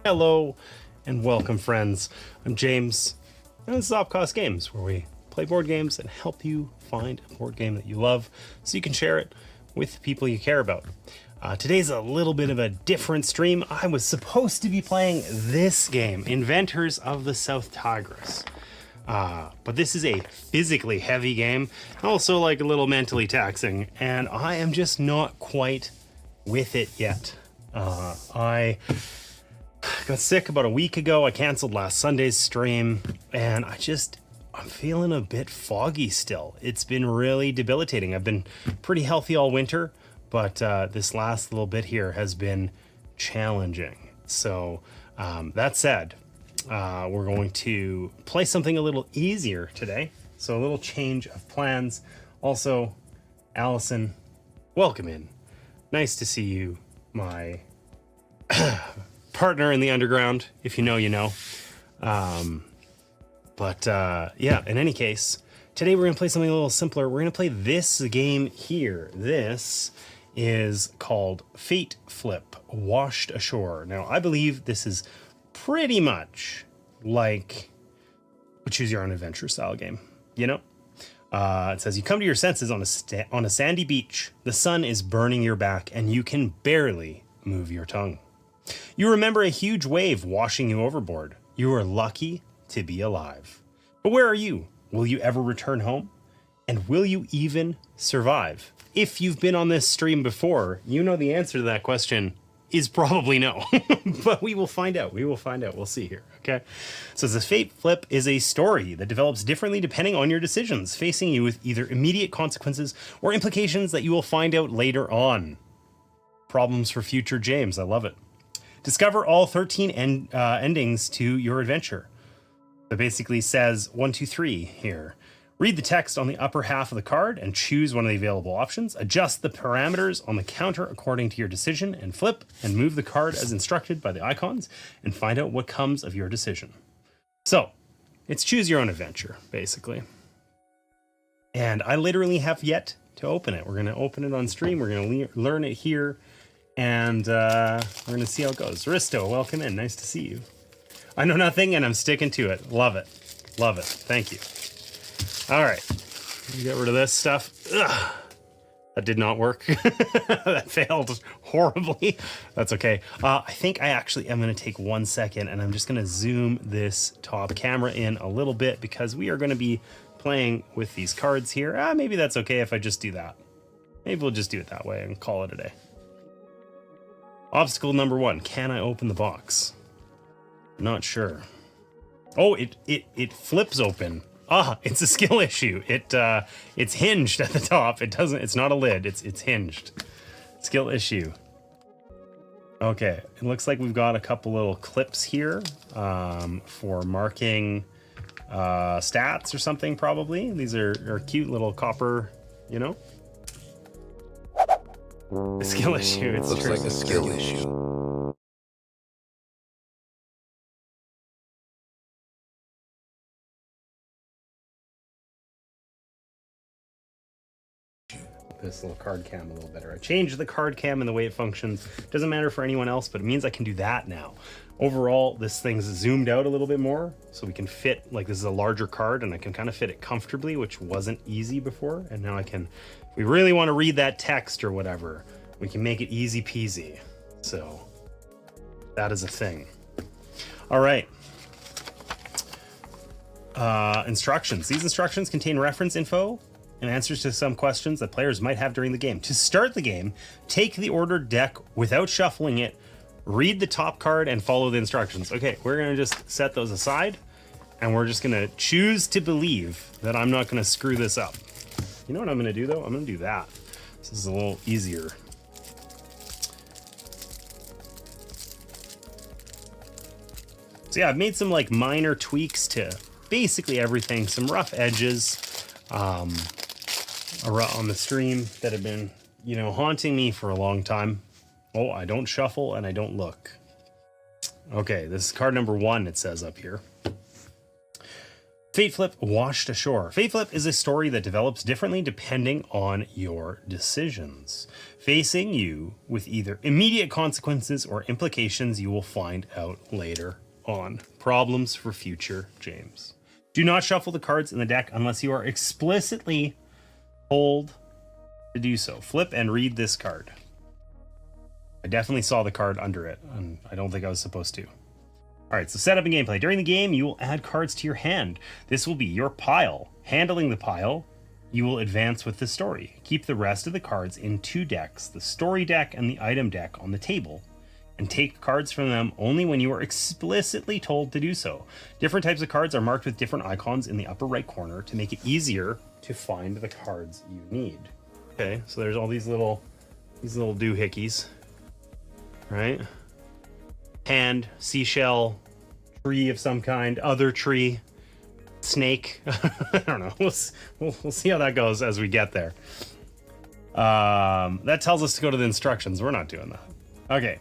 Hello and welcome, friends. I'm James, and this is Opcost Games, where we play board games and help you find a board game that you love so you can share it with the people you care about. Today's a little bit of a different stream. I was supposed to be playing this game, Inventors of the South Tigris. But this is a physically heavy game, also like a little mentally taxing, and I am just not quite with it yet. I got sick about a week ago. I canceled last Sunday's stream, and I'm feeling a bit foggy still. It's been really debilitating. I've been pretty healthy all winter, but this last little bit here has been challenging. So that said, we're going to play something a little easier today. So a little change of plans. Also, Allison, welcome in. Nice to see you, my partner in the underground. If you know, you know. Yeah, in any case, today we're going to play something a little simpler. We're going to play this game here. This is called Fateflip, Washed Ashore. Now, I believe this is pretty much like a choose your own adventure style game, you know? It says you come to your senses on a sandy beach. The sun is burning your back and you can barely move your tongue. You remember a huge wave washing you overboard. You are lucky to be alive. But where are you? Will you ever return home? And will you even survive? If you've been on this stream before, you know the answer to that question is probably no. But we will find out. We'll see here, okay? So the Fateflip is a story that develops differently depending on your decisions, facing you with either immediate consequences or implications that you will find out later on. Problems for future James. I love it. Discover all 13 endings to your adventure. It basically says 1, 2, 3 here. Read the text on the upper half of the card and choose one of the available options. Adjust the parameters on the counter according to your decision and flip and move the card as instructed by the icons and find out what comes of your decision. So it's choose your own adventure, basically. And I literally have yet to open it. We're going to open it on stream. We're going to learn it here. And we're going to see how it goes. Risto, welcome in. Nice to see you. I know nothing, and I'm sticking to it. Love it. Love it. Thank you. All right. Get rid of this stuff. Ugh. That did not work. That failed horribly. That's okay. I think I actually am going to take 1 second, and I'm just going to zoom this top camera in a little bit because we are going to be playing with these cards here. Maybe that's okay if I just do that. Maybe we'll just do it that way and call it a day. Obstacle number 1. Can I open the box? Not sure. Oh, it flips open. It's a skill issue. It's hinged at the top. It's not a lid. It's hinged. Skill issue. Okay. It looks like we've got a couple little clips here for marking stats or something, probably. These are cute little copper, you know? A skill issue. It looks like a skill issue. This little card cam a little better. I changed the card cam and the way it functions. Doesn't matter for anyone else, but it means I can do that now. Overall, this thing's zoomed out a little bit more, so we can fit, like, this is a larger card, and I can kind of fit it comfortably, which wasn't easy before. And now I can, if we really want to read that text or whatever, we can make it easy peasy. So that is a thing. All right. Instructions. These instructions contain reference info and answers to some questions that players might have during the game. To start the game, take the ordered deck without shuffling it, read the top card, and follow the instructions. Okay, we're going to just set those aside, and we're just going to choose to believe that I'm not going to screw this up. You know what I'm going to do, though? I'm going to do that. This is a little easier. So yeah, I've made some like minor tweaks to basically everything, some rough edges on the stream that have been, you know, haunting me for a long time. Oh, I don't shuffle and I don't look. Okay, this is card number 1, it says up here. Fateflip Washed Ashore. Fateflip is a story that develops differently depending on your decisions, facing you with either immediate consequences or implications you will find out later on. Problems for future James. Do not shuffle the cards in the deck unless you are explicitly told to do so. Flip and read this card. I definitely saw the card under it, and I don't think I was supposed to. Alright, so setup and gameplay. During the game, you will add cards to your hand. This will be your pile. Handling the pile, you will advance with the story. Keep the rest of the cards in 2 decks, the story deck and the item deck on the table, and take cards from them only when you are explicitly told to do so. Different types of cards are marked with different icons in the upper right corner to make it easier to find the cards you need. Okay, so there's all these little doohickeys, right? Hand, seashell, tree of some kind, other tree, snake. I don't know. We'll see how that goes as we get there. That tells us to go to the instructions. We're not doing that. Okay.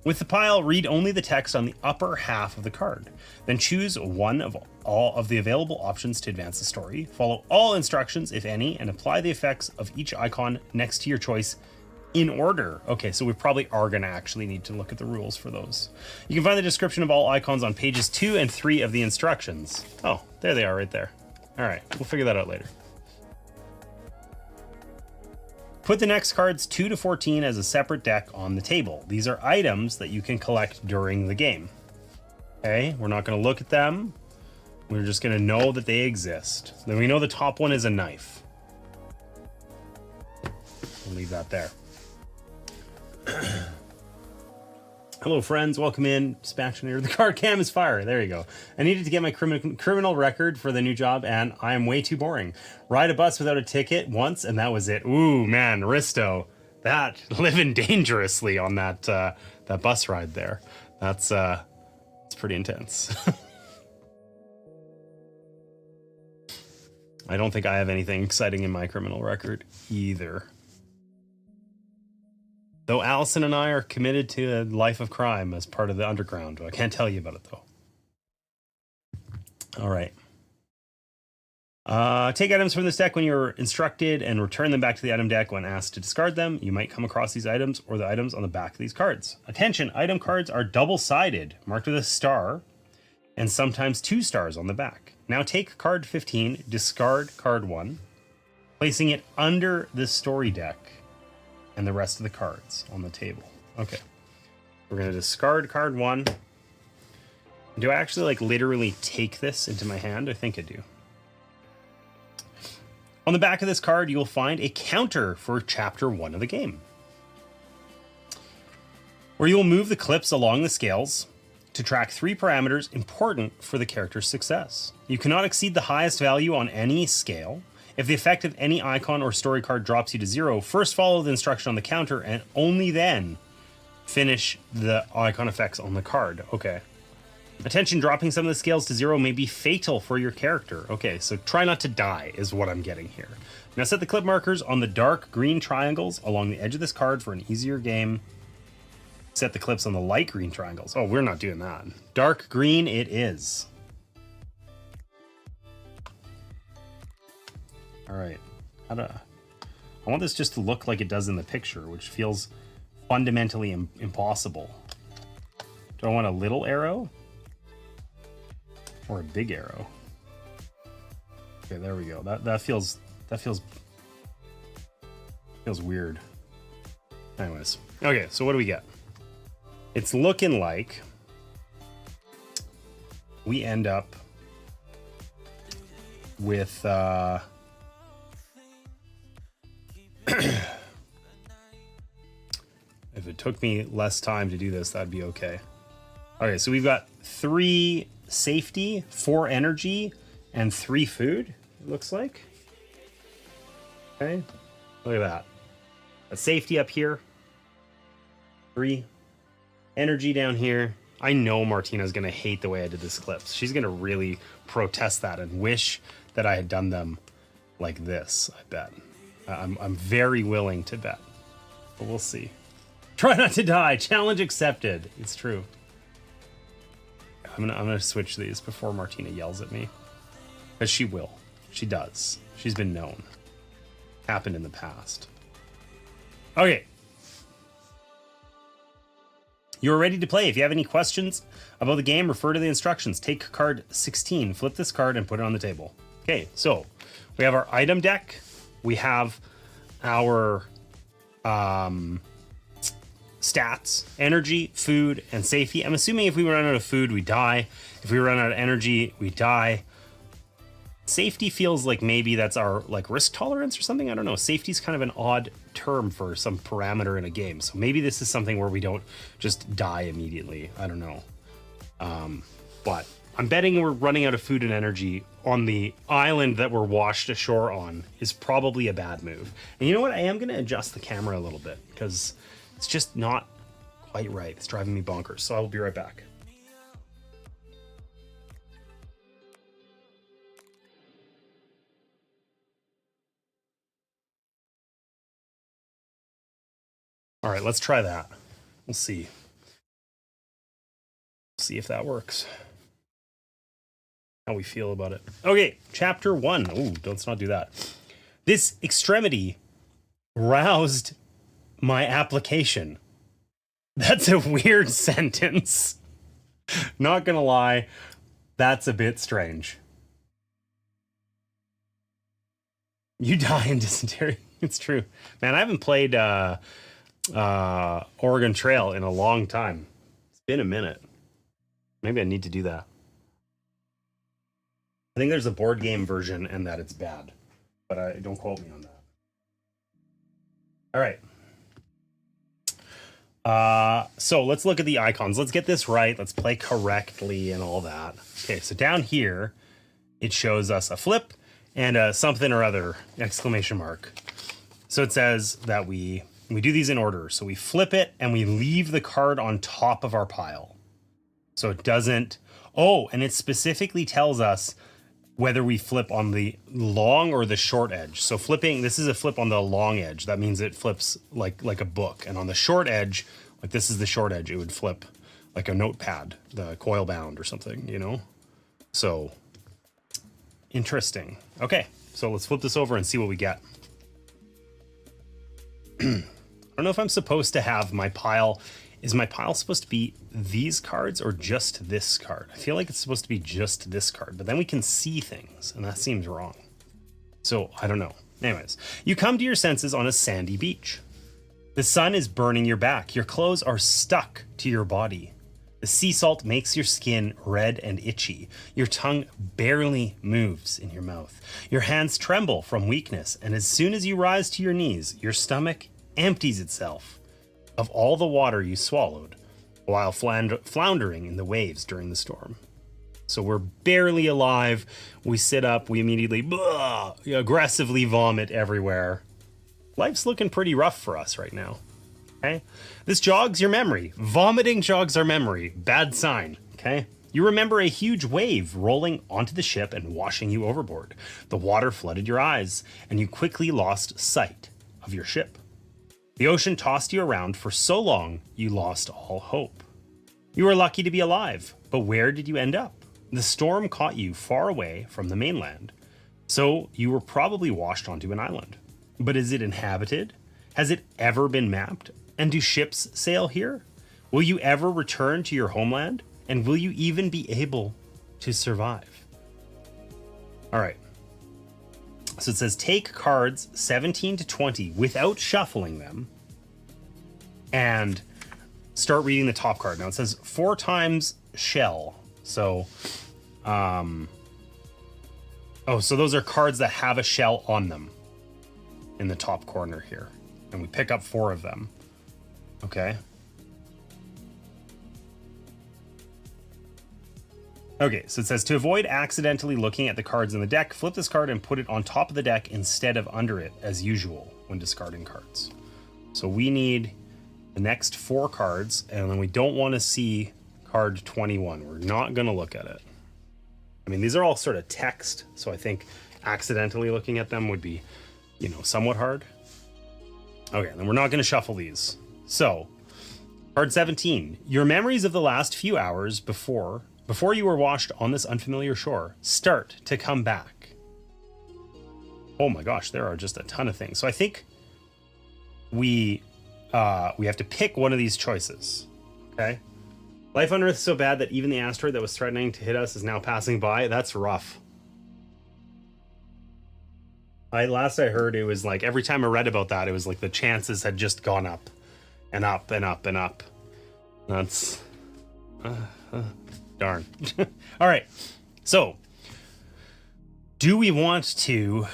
With the pile, read only the text on the upper half of the card. Then choose one of all of the available options to advance the story. Follow all instructions, if any, and apply the effects of each icon next to your choice in order. Okay, so we probably are going to actually need to look at the rules for those. You can find the description of all icons on pages 2 and 3 of the instructions. Oh, there they are right there. All right, we'll figure that out later. Put the next cards 2 to 14 as a separate deck on the table. These are items that you can collect during the game. Okay, we're not going to look at them. We're just going to know that they exist. Then we know the top one is a knife. We'll leave that there. Hello friends, welcome in. Dispatching here. The card cam is fire. There you go. I needed to get my criminal record for the new job, and I am way too boring. Ride a bus without a ticket once, and that was it. Ooh, man, Risto. That, living dangerously on that that bus ride there. That's it's pretty intense. I don't think I have anything exciting in my criminal record either. Though Allison and I are committed to a life of crime as part of the underground. I can't tell you about it, though. All right. Take items from this deck when you're instructed and return them back to the item deck when asked to discard them. You might come across these items or the items on the back of these cards. Attention, item cards are double-sided, marked with a star, and sometimes 2 stars on the back. Now take card 15, discard card 1, placing it under the story deck and the rest of the cards on the table. Okay. We're going to discard card 1. Do I actually, like, literally take this into my hand? I think I do. On the back of this card, you will find a counter for chapter 1 of the game, where you will move the clips along the scales to track 3 parameters important for the character's success. You cannot exceed the highest value on any scale. If the effect of any icon or story card drops you to 0, first follow the instruction on the counter and only then finish the icon effects on the card. Okay. Attention, dropping some of the scales to 0 may be fatal for your character. Okay, so try not to die is what I'm getting here. Now set the clip markers on the dark green triangles along the edge of this card for an easier game. Set the clips on the light green triangles. Oh, we're not doing that. Dark green it is. All right. I want this just to look like it does in the picture, which feels fundamentally impossible. Do I want a little arrow? Or a big arrow? Okay, there we go. That feels weird. Anyways. Okay, so what do we get? It's looking like we end up with if it took me less time to do this, that'd be okay. Okay, so we've got 3 safety, 4 energy, and 3 food, it looks like. Okay, look at that. A safety up here. 3. Energy down here. I know Martina's going to hate the way I did this clips. She's going to really protest that and wish that I had done them like this, I bet. I'm very willing to bet. But we'll see. Try not to die. Challenge accepted. It's true. I'm gonna switch these before Martina yells at me. Because she will. She does. She's been known. Happened in the past. Okay. You're ready to play. If you have any questions about the game, refer to the instructions. Take card 16, flip this card, and put it on the table. Okay, so we have our item deck. We have our stats, energy, food, and safety. I'm assuming if we run out of food, we die. If we run out of energy, we die. Safety feels like maybe that's our like risk tolerance or something. I don't know. Safety is kind of an odd term for some parameter in a game. So maybe this is something where we don't just die immediately. I don't know. But I'm betting we're running out of food and energy on the island that we're washed ashore on is probably a bad move. And you know what? I am going to adjust the camera a little bit because it's just not quite right. It's driving me bonkers. So I will be right back. All right, let's try that. We'll see. See if that works. How we feel about it. Okay, chapter 1. Oh, let's not do that. This extremity roused my application. That's a weird sentence. Not gonna lie, that's a bit strange. You die in dysentery. It's true. Man, I haven't played Oregon Trail in a long time. It's been a minute. Maybe I need to do that. I think there's a board game version and that it's bad, but don't quote me on that. All right. So let's look at the icons. Let's get this right. Let's play correctly and all that. Okay, so down here, it shows us a flip and a something or other, exclamation mark. So it says that we do these in order. So we flip it and we leave the card on top of our pile. So it doesn't, oh, and it specifically tells us whether we flip on the long or the short edge. So flipping, this is a flip on the long edge. That means it flips like a book. And on the short edge, like this is the short edge, it would flip like a notepad, the coil bound or something, you know? So interesting. Okay, so let's flip this over and see what we get. I don't know if I'm supposed to have my pile. Is my pile supposed to be these cards or just this card? I feel like it's supposed to be just this card, but then we can see things, and that seems wrong. So I don't know. Anyways, you come to your senses on a sandy beach. The sun is burning your back. Your clothes are stuck to your body. The sea salt makes your skin red and itchy. Your tongue barely moves in your mouth. Your hands tremble from weakness, and as soon as you rise to your knees, your stomach empties itself of all the water you swallowed while floundering in the waves during the storm. So we're barely alive. We sit up. We immediately aggressively vomit everywhere. Life's looking pretty rough for us right now. Okay? This jogs your memory. Vomiting jogs our memory. Bad sign. Okay? You remember a huge wave rolling onto the ship and washing you overboard. The water flooded your eyes, and you quickly lost sight of your ship. The ocean tossed you around for so long, you lost all hope. You were lucky to be alive, but where did you end up? The storm caught you far away from the mainland, so you were probably washed onto an island. But is it inhabited? Has it ever been mapped? And do ships sail here? Will you ever return to your homeland? And will you even be able to survive? All right. So it says take cards 17 to 20 without shuffling them and start reading the top card. Now it says 4 times shell. So, so those are cards that have a shell on them in the top corner here. And we pick up 4 of them. Okay. Okay, so it says to avoid accidentally looking at the cards in the deck, flip this card and put it on top of the deck instead of under it, as usual when discarding cards. So we need the next 4 cards, and then we don't want to see card 21. We're not going to look at it. I mean, these are all sort of text, so I think accidentally looking at them would be, you know, somewhat hard. Okay, then we're not going to shuffle these. So, card 17. Your memories of the last few hours before Before you were washed on this unfamiliar shore, start to come back. Oh my gosh, there are just a ton of things. So I think we have to pick one of these choices. Okay. Life on Earth is so bad that even the asteroid that was threatening to hit us is now passing by. That's rough. Last I heard, it was like every time I read about that, it was like the chances had just gone up and up and up and up. That's darn. All right. So, do we want to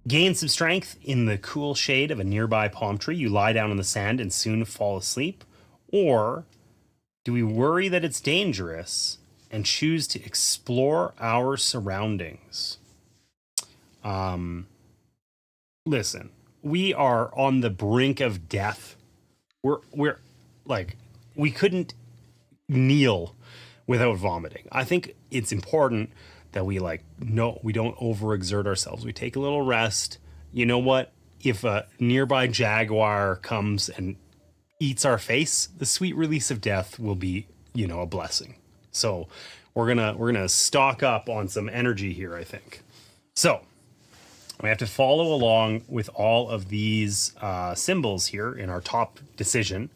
gain some strength in the cool shade of a nearby palm tree? You lie down on the sand and soon fall asleep. Or do we worry that it's dangerous and choose to explore our surroundings? Listen, we are on the brink of death. We're like, we couldn't kneel without vomiting. I think it's important that we we don't overexert ourselves. We take a little rest. You know what? If a nearby jaguar comes and eats our face, the sweet release of death will be, a blessing. So we're gonna stock up on some energy here, I think. So we have to follow along with all of these symbols here in our top decision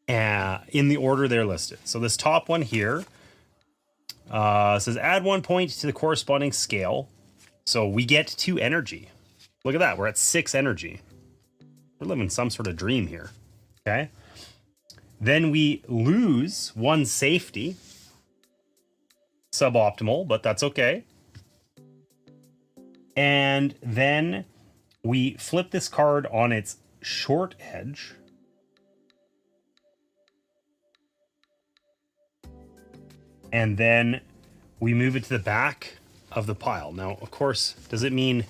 in the order they're listed. So this top one here says add 1 point to the corresponding scale. So we get 2 energy. Look at that. We're at 6 energy. We're living some sort of dream here. Okay. Then we lose 1 safety. Suboptimal, but that's okay. And then we flip this card on its short edge. And then we move it to the back of the pile. Now, of course, does it mean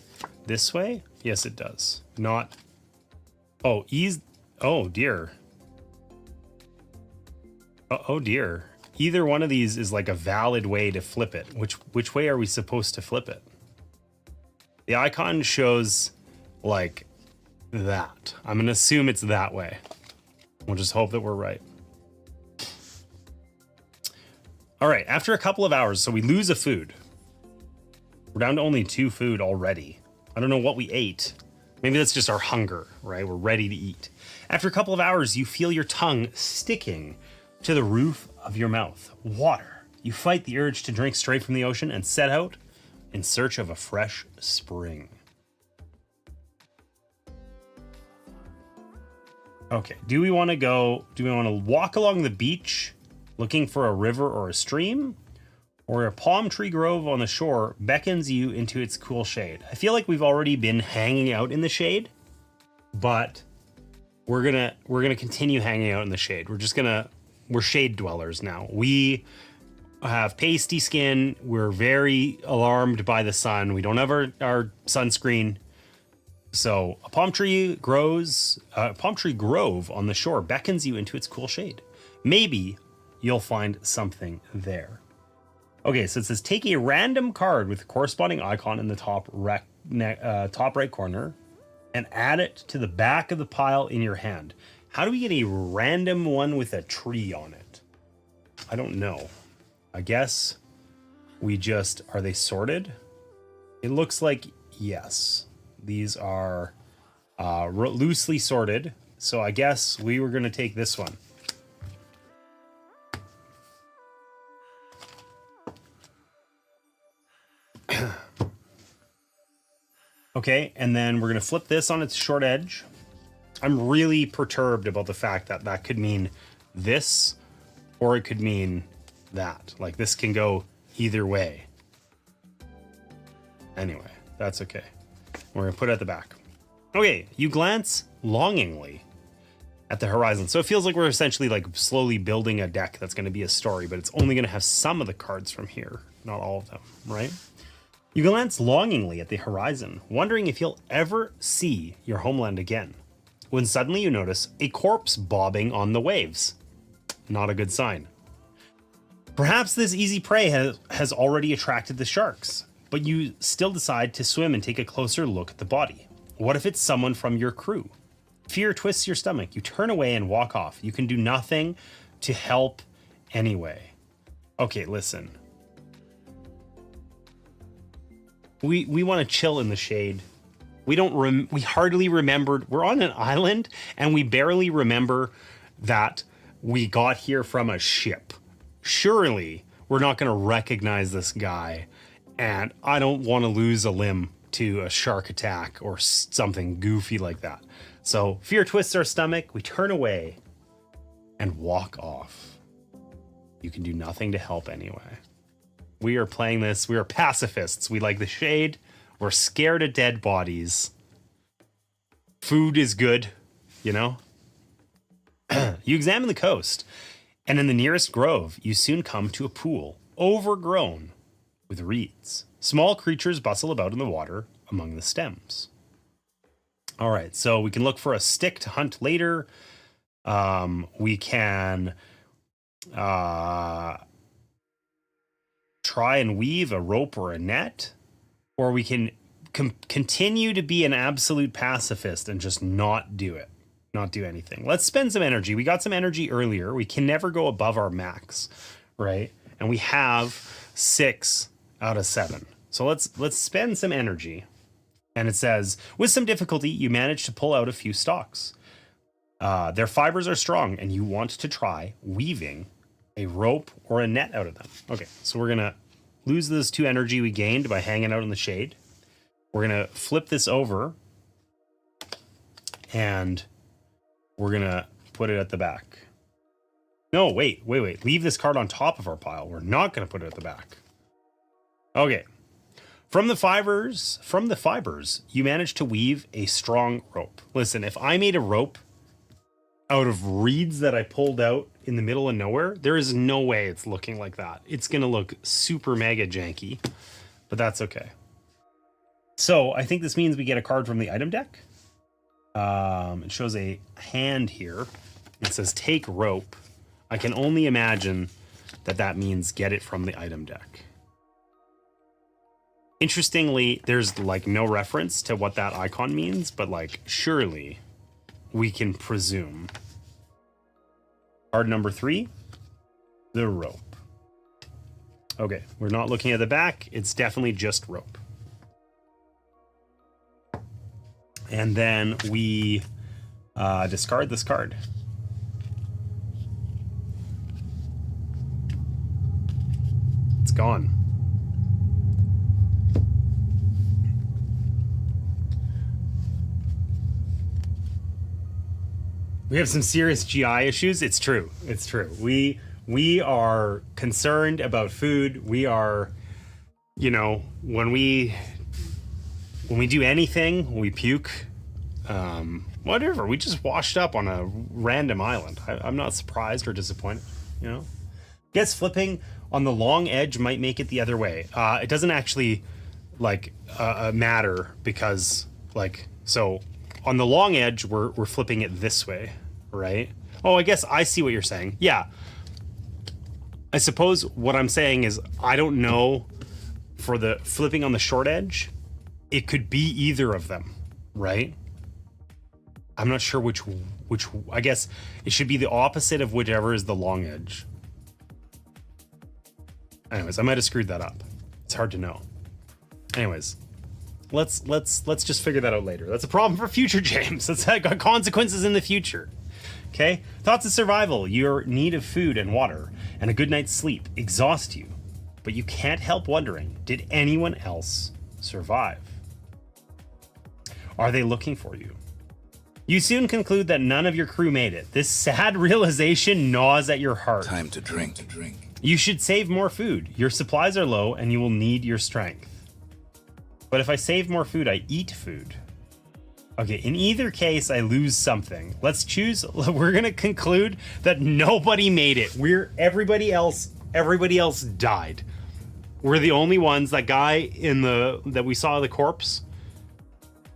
this way? Yes, it does. Not. Oh, oh, dear. Oh, dear. Either one of these is like a valid way to flip it. Which way are we supposed to flip it? The icon shows like that. I'm going to assume it's that way. We'll just hope that we're right. All right, after a couple of hours, so we lose a food. We're down to only 2 food already. I don't know what we ate. Maybe that's just our hunger, right? We're ready to eat. After a couple of hours, you feel your tongue sticking to the roof of your mouth. Water. You fight the urge to drink straight from the ocean and set out in search of a fresh spring. Okay, do we want to walk along the beach looking for a river or a stream? Or a palm tree grove on the shore beckons you into its cool shade? I feel like we've already been hanging out in the shade, but we're gonna continue hanging out in the shade. We're shade dwellers now. We have pasty skin. We're very alarmed by the sun. We don't have our sunscreen. So a palm tree grove on the shore beckons you into its cool shade. Maybe you'll find something there. Okay, so it says take a random card with the corresponding icon in the top right corner and add it to the back of the pile in your hand. How do we get a random one with a tree on it? I don't know. I guess are they sorted? It looks like yes. These are loosely sorted. So I guess we were going to take this one. Okay, and then we're going to flip this on its short edge. I'm really perturbed about the fact that that could mean this, or it could mean that. Like, this can go either way. Anyway, that's okay. We're going to put it at the back. Okay, you glance longingly at the horizon. So it feels like we're essentially like slowly building a deck that's going to be a story, but it's only going to have some of the cards from here, not all of them, right? You glance longingly at the horizon, wondering if you'll ever see your homeland again, when suddenly you notice a corpse bobbing on the waves. Not a good sign. Perhaps this easy prey has already attracted the sharks, but you still decide to swim and take a closer look at the body. What if it's someone from your crew? Fear twists your stomach. You turn away and walk off. You can do nothing to help anyway. Okay, listen. We want to chill in the shade. We don't we hardly remembered we're on an island and we barely remember that we got here from a ship. Surely we're not going to recognize this guy, and I don't want to lose a limb to a shark attack or something goofy like that. So fear twists our stomach, we turn away and walk off. You can do nothing to help anyway. We are playing this, we are pacifists. We like the shade, we're scared of dead bodies. Food is good, you know? You examine the coast, and in the nearest grove, you soon come to a pool, overgrown with reeds. Small creatures bustle about in the water among the stems. All right, so we can look for a stick to hunt later. We can try and weave a rope or a net, or we can continue to be an absolute pacifist and just not do it. Not do anything. Let's spend some energy. We got some energy earlier. We can never go above our max, right? And we have 6 out of 7. So let's spend some energy. And it says, with some difficulty, you manage to pull out a few stalks. Their fibers are strong, and you want to try weaving a rope or a net out of them. Okay, so we're gonna lose those 2 energy we gained by hanging out in the shade. We're gonna flip this over, and we're gonna put it at the back. No, wait. Leave this card on top of our pile. We're not gonna put it at the back. Okay. From the fibers, you manage to weave a strong rope. Listen, if I made a rope out of reeds that I pulled out in the middle of nowhere, there is no way it's looking like that. It's gonna look super mega janky, but that's okay. So I think this means we get a card from the item deck. It shows a hand here. It says take rope. I can only imagine that means get it from the item deck. Interestingly, there's like no reference to what that icon means, but like surely we can presume. Card number 3, the rope. Okay, we're not looking at the back. It's definitely just rope. And then we discard this card. It's gone. We have some serious GI issues. It's true. It's true. We are concerned about food. We are, you know, when we do anything, we puke. Whatever. We just washed up on a random island. I'm not surprised or disappointed, you know? Guess flipping on the long edge might make it the other way. It doesn't actually, like, matter because, like, so on the long edge, we're flipping it this way, right? Oh, I guess I see what you're saying. Yeah. I suppose what I'm saying is I don't know for the flipping on the short edge. It could be either of them, right? I'm not sure which I guess it should be the opposite of whichever is the long edge. Anyways, I might have screwed that up. It's hard to know. Anyways, let's just figure that out later. That's a problem for future James. That's got consequences in the future. Okay? Thoughts of survival. Your need of food and water and a good night's sleep exhaust you, but you can't help wondering, did anyone else survive? Are they looking for you? You soon conclude that none of your crew made it. This sad realization gnaws at your heart. Time to drink. You should save more food. Your supplies are low and you will need your strength. But if I save more food, I eat food. Okay, in either case, I lose something. Let's choose. We're gonna conclude that nobody made it. Everybody else died. We're the only ones. That guy that we saw the corpse,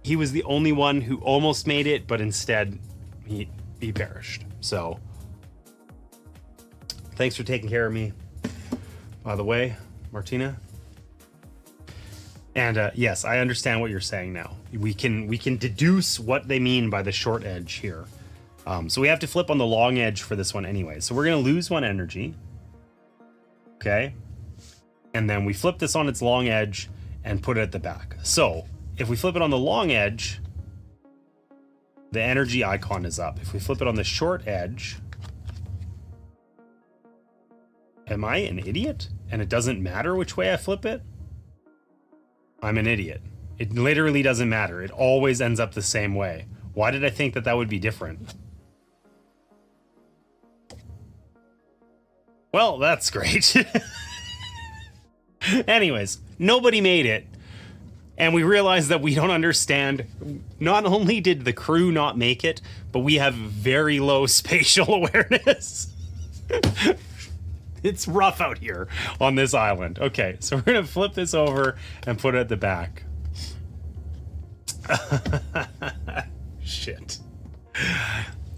he was the only one who almost made it, but instead he perished. So thanks for taking care of me, by the way, Martina. And yes, I understand what you're saying now. We can deduce what they mean by the short edge here. So we have to flip on the long edge for this one anyway. So we're gonna lose 1 energy. Okay. And then we flip this on its long edge and put it at the back. So if we flip it on the long edge, the energy icon is up. If we flip it on the short edge, am I an idiot? And it doesn't matter which way I flip it? I'm an idiot. It literally doesn't matter. It always ends up the same way. Why did I think that that would be different? Well, that's great. Anyways, nobody made it. And we realized that we don't understand. Not only did the crew not make it, but we have very low spatial awareness. It's rough out here on this island. Okay, so we're going to flip this over and put it at the back. Shit.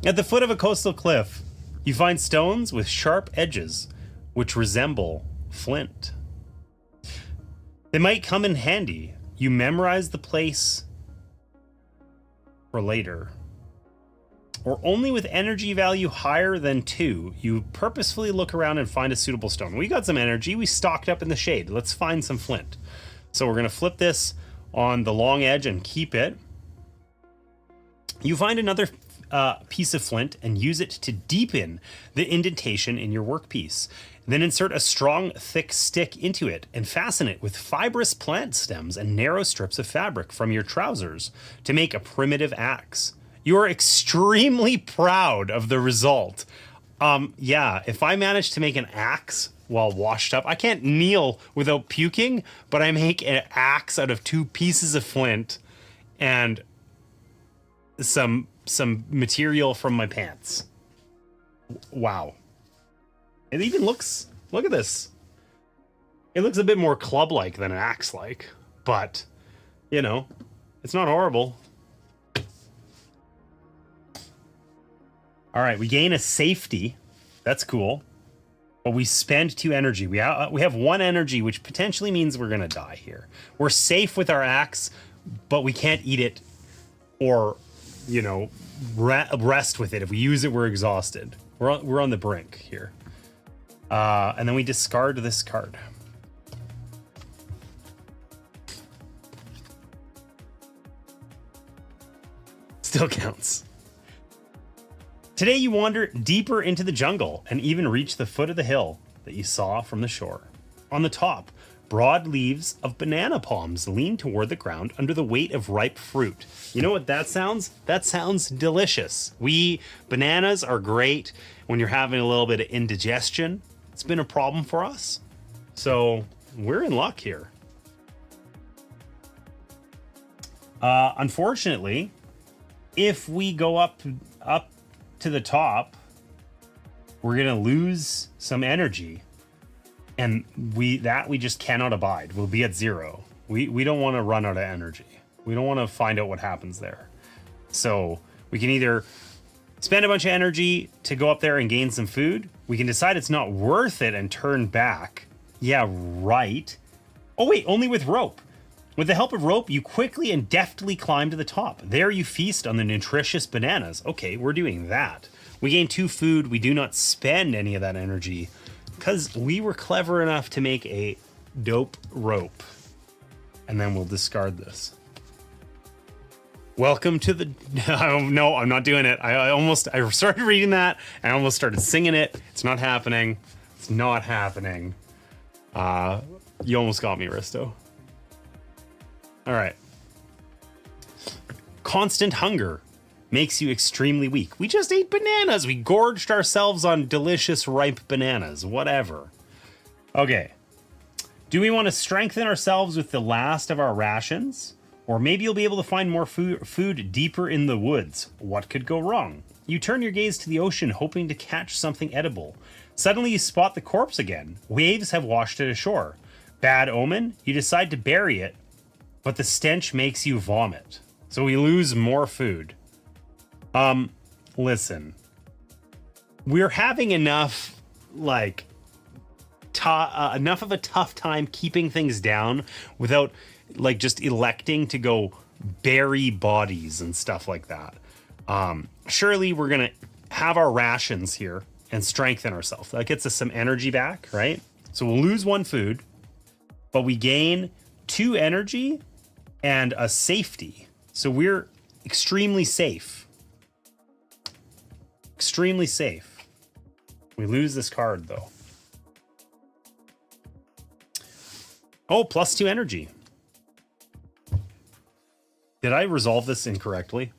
At the foot of a coastal cliff, you find stones with sharp edges, which resemble flint. They might come in handy. You memorize the place for later. Or only with energy value higher than 2, you purposefully look around and find a suitable stone. We got some energy. We stocked up in the shade. Let's find some flint. So we're going to flip this on the long edge and keep it. You find another piece of flint and use it to deepen the indentation in your workpiece. Then insert a strong, thick stick into it and fasten it with fibrous plant stems and narrow strips of fabric from your trousers to make a primitive axe. You are extremely proud of the result. Yeah, if I manage to make an axe while washed up, I can't kneel without puking, but I make an axe out of 2 pieces of flint and some material from my pants. Wow. It even looks, look at this. It looks a bit more club-like than an axe-like, but, you know, it's not horrible. All right, we gain a safety. That's cool. But we spend 2 energy. We have 1 energy, which potentially means we're going to die here. We're safe with our axe, but we can't eat it or, you know, rest with it. If we use it, we're exhausted. We're on the brink here. And then we discard this card. Still counts. Today you wander deeper into the jungle and even reach the foot of the hill that you saw from the shore. On the top, broad leaves of banana palms lean toward the ground under the weight of ripe fruit. You know what that sounds? That sounds delicious. Bananas are great when you're having a little bit of indigestion. It's been a problem for us. So we're in luck here. Unfortunately, if we go up to the top, we're gonna lose some energy, and we just cannot abide. We'll be at 0. We don't want to run out of energy. We don't want to find out what happens there. So we can either spend a bunch of energy to go up there and gain some food. We can decide it's not worth it and turn back. Yeah, right. Oh wait, only with rope. With the help of rope, you quickly and deftly climb to the top. There you feast on the nutritious bananas. Okay, we're doing that. We gain 2 food. We do not spend any of that energy because we were clever enough to make a dope rope. And then we'll discard this. Welcome to the... No, I'm not doing it. I started reading that. I almost started singing it. It's not happening. It's not happening. You almost got me, Risto. All right. Constant hunger makes you extremely weak. We just ate bananas. We gorged ourselves on delicious ripe bananas. Whatever. Okay. Do we want to strengthen ourselves with the last of our rations? Or maybe you'll be able to find more food deeper in the woods. What could go wrong? You turn your gaze to the ocean, hoping to catch something edible. Suddenly you spot the corpse again. Waves have washed it ashore. Bad omen? You decide to bury it, but the stench makes you vomit. So we lose more food. Listen. We're having enough, like, enough of a tough time keeping things down without, like, just electing to go bury bodies and stuff like that. Surely we're gonna have our rations here and strengthen ourselves. That gets us some energy back, right? So we'll lose 1 food, but we gain 2 energy and a safety. So we're extremely safe. Extremely safe. We lose this card, though. Oh, plus 2 energy. Did I resolve this incorrectly?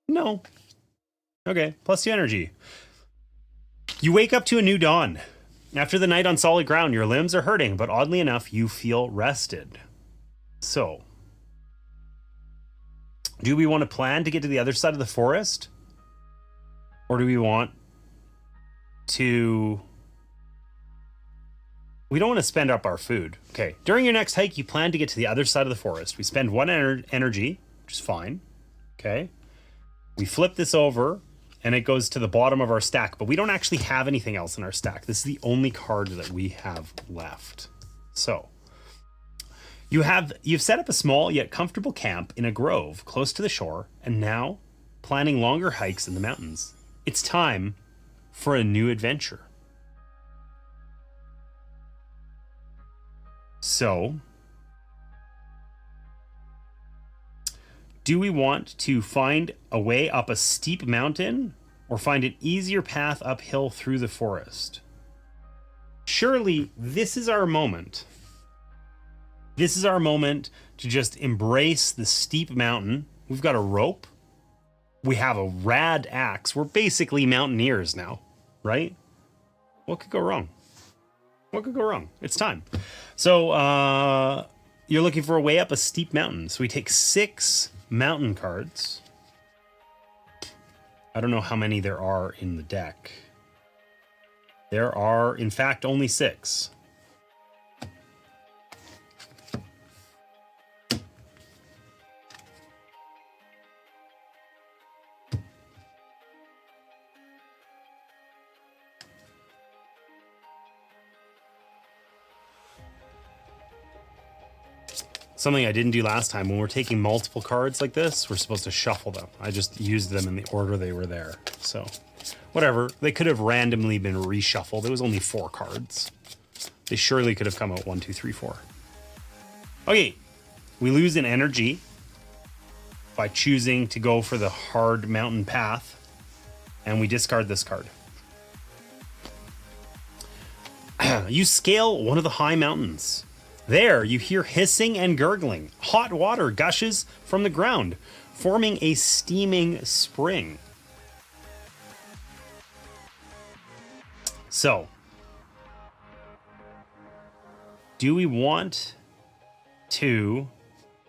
No. Okay, plus 2 energy. You wake up to a new dawn. After the night on solid ground, your limbs are hurting, but oddly enough, you feel rested. So, do we want to plan to get to the other side of the forest? Or do we want to... We don't want to spend up our food. Okay, during your next hike, you plan to get to the other side of the forest. We spend 1 energy, which is fine. Okay. We flip this over, and it goes to the bottom of our stack, but we don't actually have anything else in our stack. This is the only card that we have left. So, you've set up a small yet comfortable camp in a grove close to the shore, and now planning longer hikes in the mountains. It's time for a new adventure. So, do we want to find a way up a steep mountain or find an easier path uphill through the forest? Surely this is our moment. This is our moment to just embrace the steep mountain. We've got a rope. We have a rad axe. We're basically mountaineers now, right? What could go wrong? What could go wrong? It's time. So, you're looking for a way up a steep mountain. So we take 6 mountain cards. I don't know how many there are in the deck. There are, in fact, only 6. Something I didn't do last time, when we're taking multiple cards like this, we're supposed to shuffle them. I just used them in the order they were there. So, whatever. They could have randomly been reshuffled. It was only 4 cards. They surely could have come out 1, 2, 3, 4. Okay, we lose an energy by choosing to go for the hard mountain path, and we discard this card. You scale one of the high mountains. There, you hear hissing and gurgling. Hot water gushes from the ground, forming a steaming spring. So, do we want to...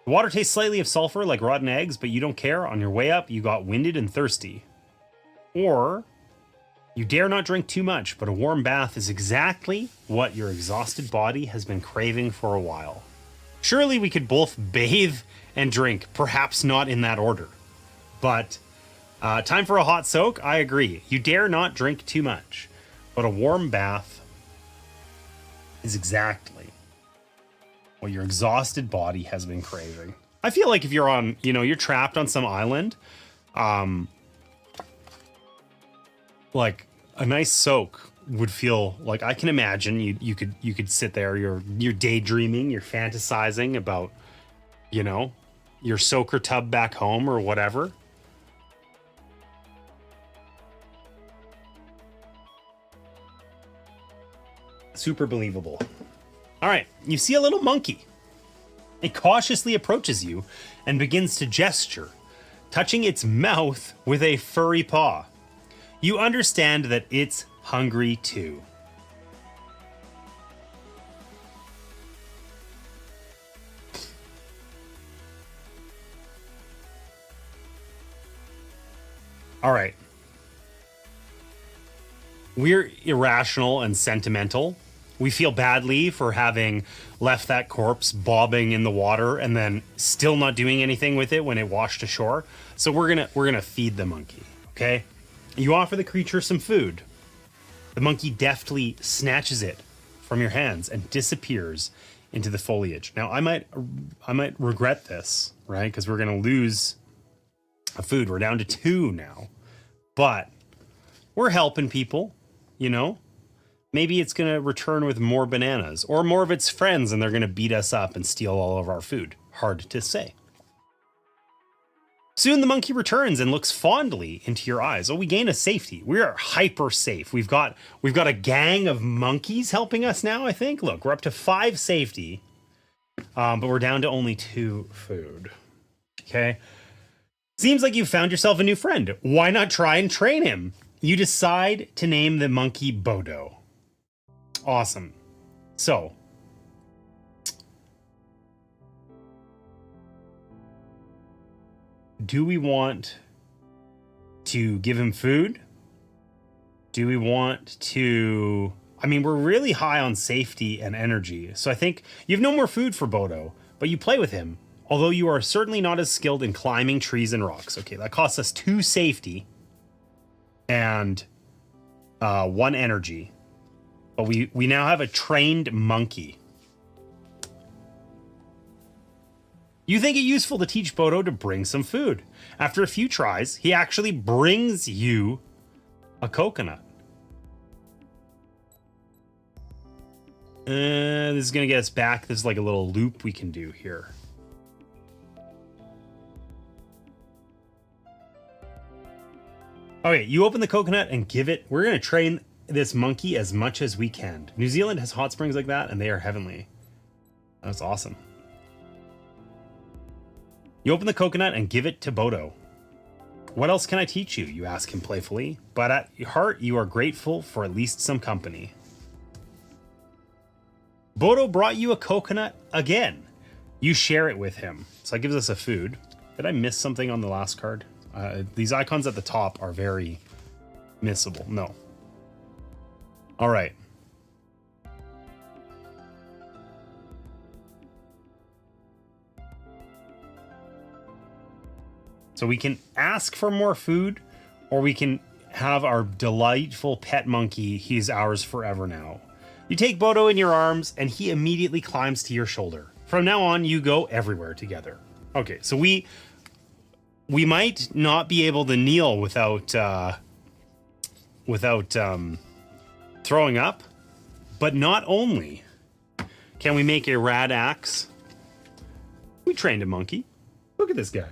The water tastes slightly of sulfur like rotten eggs, but you don't care. On your way up, you got winded and thirsty. Or... You dare not drink too much, but a warm bath is exactly what your exhausted body has been craving for a while. Surely we could both bathe and drink, perhaps not in that order. But time for a hot soak? I agree. You dare not drink too much, but a warm bath is exactly what your exhausted body has been craving. I feel like if you're on, you're trapped on some island, like a nice soak would feel like, I can imagine you could sit there, you're daydreaming, you're fantasizing about, your soaker tub back home or whatever. Super believable. All right, you see a little monkey. It cautiously approaches you and begins to gesture, touching its mouth with a furry paw. You understand that it's hungry too. All right. We're irrational and sentimental. We feel badly for having left that corpse bobbing in the water and then still not doing anything with it when it washed ashore. So we're gonna feed the monkey, okay? You offer the creature some food. The monkey deftly snatches it from your hands and disappears into the foliage. Now, I might regret this, right? Because we're going to lose a food. We're down to 2 now. But we're helping people, Maybe it's going to return with more bananas or more of its friends and they're going to beat us up and steal all of our food. Hard to say. Soon the monkey returns and looks fondly into your eyes. Oh, we gain a safety. We are hyper safe. We've got a gang of monkeys helping us now, I think. Look, we're up to 5 safety, but we're down to only 2 food. Okay. Seems like you found yourself a new friend. Why not try and train him? You decide to name the monkey Bodo. Awesome. So, do we want to give him food? Do we want to... I mean, we're really high on safety and energy. So I think you have no more food for Bodo, but you play with him. Although you are certainly not as skilled in climbing trees and rocks. Okay, that costs us 2 safety and 1 energy. But we now have a trained monkey. You think it useful to teach Bodo to bring some food. After a few tries, he actually brings you a coconut. This is going to get us back. There's like a little loop we can do here. Okay, you open the coconut and give it... We're going to train this monkey as much as we can. New Zealand has hot springs like that, and they are heavenly. That's awesome. You open the coconut and give it to Bodo. What else can I teach you? You ask him playfully, but at your heart, you are grateful for at least some company. Bodo brought you a coconut again. You share it with him. So that gives us a food. Did I miss something on the last card? These icons at the top are very missable. No. All right. So we can ask for more food, or we can have our delightful pet monkey. He's ours forever now. You take Bodo in your arms, and he immediately climbs to your shoulder. From now on, you go everywhere together. Okay, so we might not be able to kneel without throwing up, but not only can we make a rad axe, we trained a monkey. Look at this guy.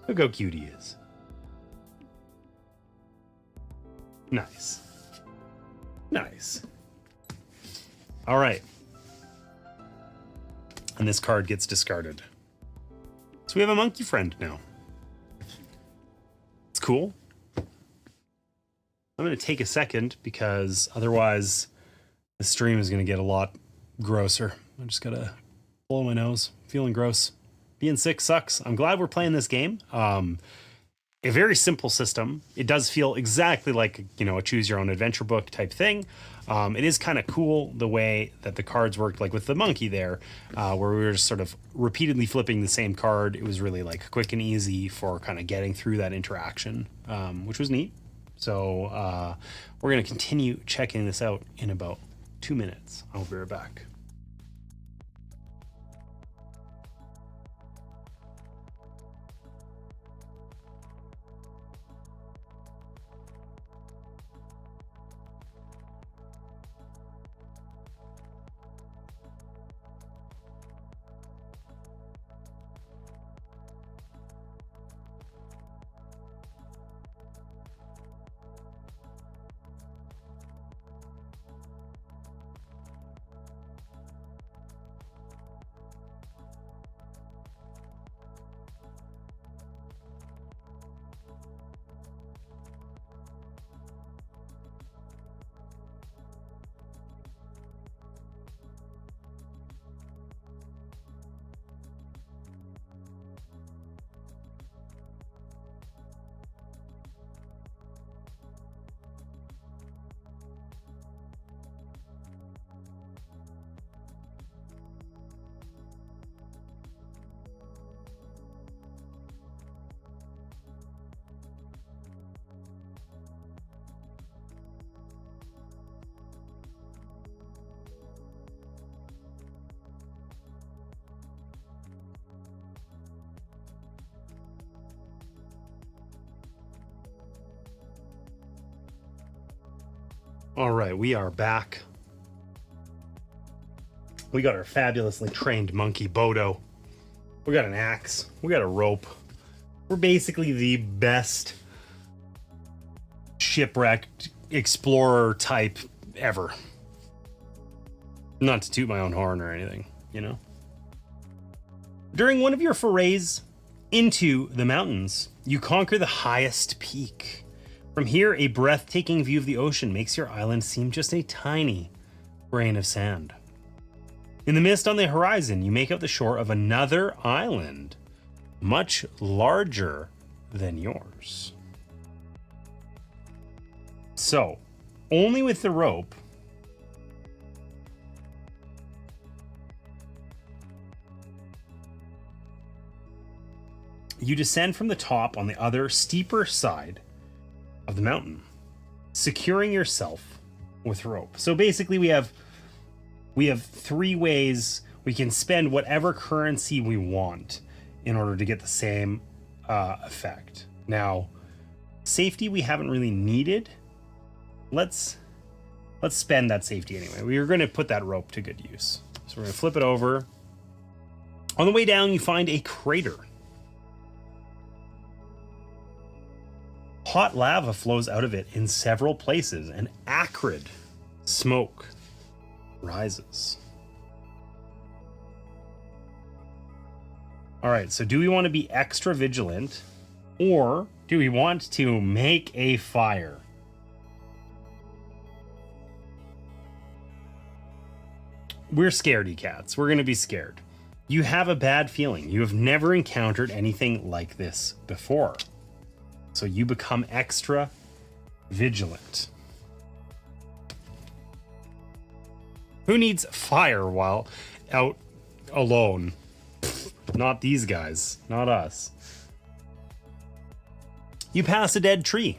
Look how cute he is. Nice. Nice. All right. And this card gets discarded. So we have a monkey friend now. It's cool. I'm going to take a second because otherwise the stream is going to get a lot grosser. I just got to blow my nose. Feeling gross. Being sick sucks. I'm glad we're playing this game. A very simple system. It does feel exactly like, you know, a choose your own adventure book type thing. It is kind of cool the way that the cards worked, like with the monkey there, where we were just sort of repeatedly flipping the same card. It was really like quick and easy for kind of getting through that interaction, which was neat. So we're going to continue checking this out in about 2 minutes. I'll be right back. All right, we are back. We got our fabulously trained monkey, Bodo. We got an axe. We got a rope. We're basically the best shipwrecked explorer type ever. Not to toot my own horn or anything, you know? During one of your forays into the mountains, you conquer the highest peak. From here, a breathtaking view of the ocean makes your island seem just a tiny grain of sand. In the mist on the horizon, you make out the shore of another island, much larger than yours. So, only with the rope, you descend from the top on the other steeper side of the mountain, securing yourself with rope. So basically we have 3 ways we can spend whatever currency we want in order to get the same effect. Now, safety we haven't really needed. Let's spend that safety anyway. We are going to put that rope to good use. So we're going to flip it over. On the way down, you find a crater. Hot lava flows out of it in several places, and acrid smoke rises. All right, so do we want to be extra vigilant, or do we want to make a fire? We're scaredy cats. We're going to be scared. You have a bad feeling. You have never encountered anything like this before. So you become extra vigilant. Who needs fire while out alone? Not these guys, not us. You pass a dead tree.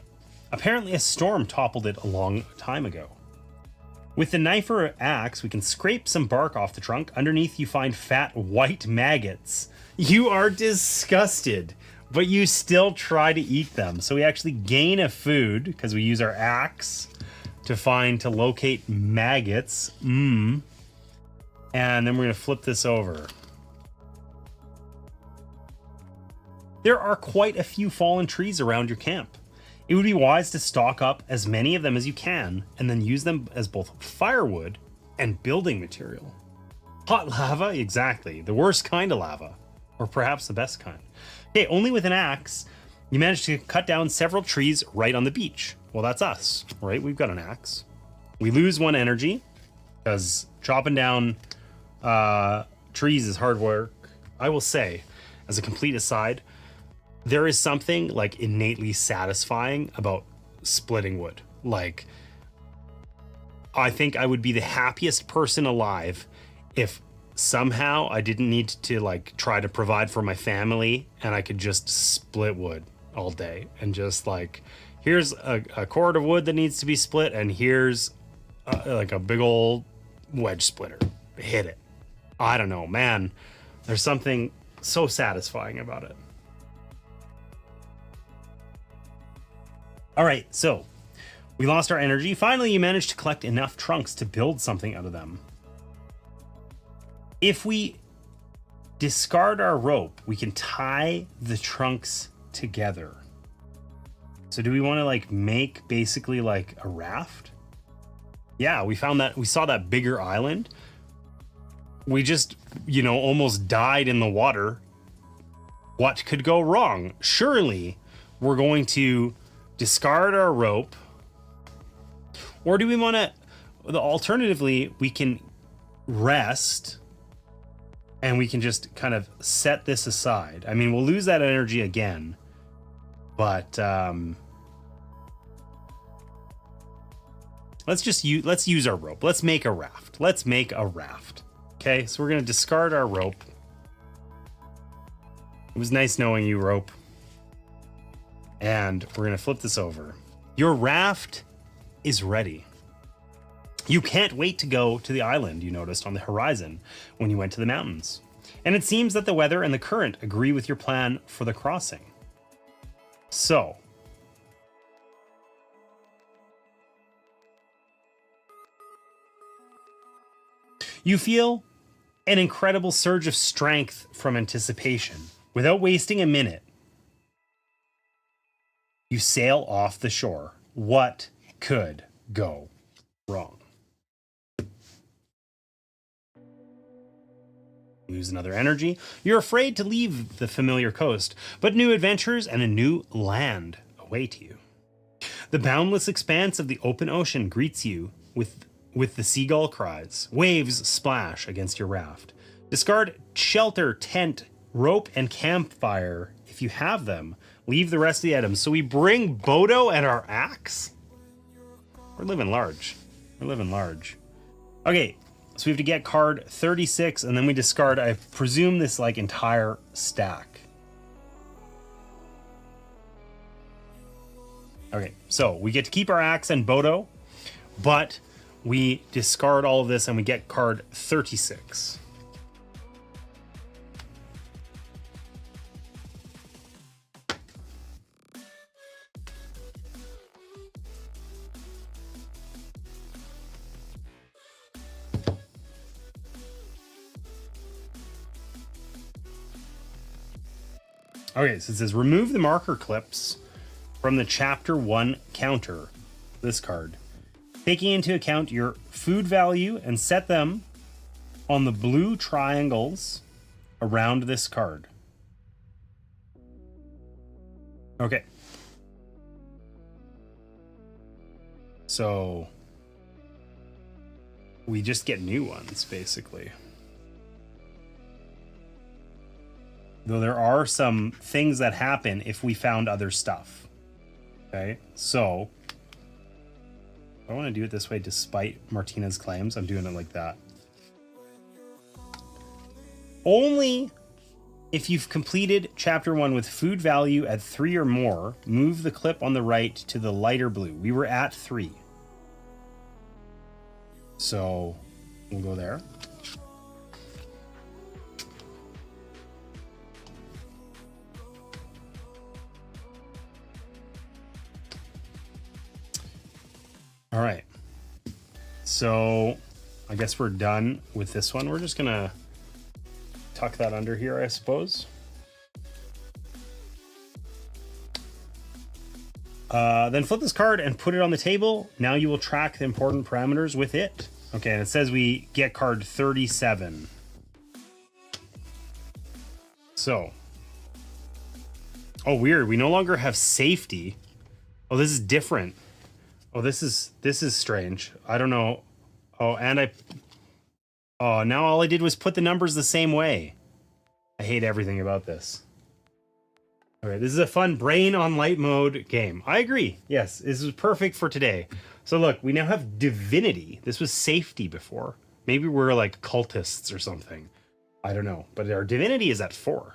Apparently a storm toppled it a long time ago. With the knife or axe, we can scrape some bark off the trunk. Underneath you find fat white maggots. You are disgusted, but you still try to eat them. So we actually gain a food because we use our axe to locate maggots. And then we're gonna flip this over. There are quite a few fallen trees around your camp. It would be wise to stock up as many of them as you can and then use them as both firewood and building material. Hot lava? Exactly. The worst kind of lava. Or perhaps the best kind. Okay, only with an axe, you managed to cut down several trees right on the beach. Well, that's us, right? We've got an axe. We lose 1 energy because chopping down trees is hard work. I will say, as a complete aside, there is something like innately satisfying about splitting wood. Like, I think I would be the happiest person alive if somehow I didn't need to like try to provide for my family and I could just split wood all day and just like, here's a cord of wood that needs to be split and here's like a big old wedge splitter. Hit it. I don't know, man. There's something so satisfying about it. All right, so we lost our energy. Finally, you managed to collect enough trunks to build something out of them. If we discard our rope, we can tie the trunks together. So do we want to like make basically like a raft? Yeah, we saw that bigger island. We just, almost died in the water. What could go wrong? Surely we're going to discard our rope. Or do we want to, alternatively, we can rest and we can just kind of set this aside. I mean, we'll lose that energy again, but let's use our rope. Let's make a raft. Okay, so we're going to discard our rope. It was nice knowing you, rope. And we're going to flip this over. Your raft is ready. You can't wait to go to the island you noticed on the horizon when you went to the mountains. And it seems that the weather and the current agree with your plan for the crossing. So, You feel an incredible surge of strength from anticipation. Without wasting a minute, you sail off the shore. What could go wrong? Lose another energy. You're afraid to leave the familiar coast, but new adventures and a new land await you. The boundless expanse of the open ocean greets you with the seagull cries. Waves splash against your raft. Discard shelter, tent, rope, and campfire if you have them. Leave the rest of the items. So we bring Bodo and our axe? We're living large. We're living large. Okay, so we have to get card 36, and then we discard, I presume, this like entire stack. Okay, so we get to keep our axe and Bodo, but we discard all of this and we get card 36. Okay, so it says remove the marker clips from the chapter 1 counter, this card, taking into account your food value and set them on the blue triangles around this card. Okay. So we just get new ones, basically. Though there are some things that happen if we found other stuff. Okay, so I want to do it this way despite Martina's claims. I'm doing it like that. Only if you've completed chapter 1 with food value at 3 or more, move the clip on the right to the lighter blue. We were at 3. So we'll go there. All right, so I guess we're done with this one. We're just gonna tuck that under here, I suppose. Then flip this card and put it on the table. Now you will track the important parameters with it. Okay, and it says we get card 37. So, oh weird, we no longer have safety. Oh, this is different. Oh, this is strange. I don't know. Oh, and now all I did was put the numbers the same way. I hate everything about this. Okay, this is a fun brain on light mode game. I agree. Yes, this is perfect for today. So look, we now have divinity. This was safety before. Maybe we're like cultists or something. I don't know. But our divinity is at 4.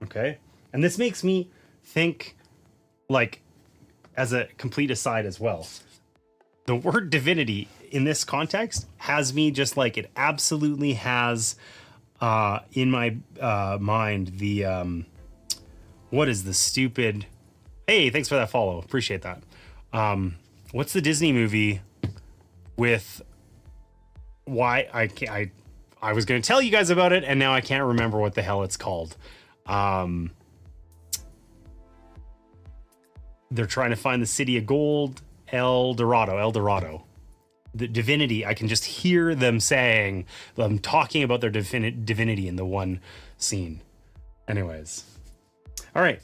Okay? And this makes me think, like, as a complete aside as well, the word divinity in this context has me just like it absolutely has in my mind the what is the stupid, hey, thanks for that follow, appreciate that. What's the Disney movie with why I was going to tell you guys about it and now I can't remember what the hell it's called. They're trying to find the city of gold. El Dorado. The divinity, I can just hear them saying, them talking about their divinity in the one scene. Anyways. All right.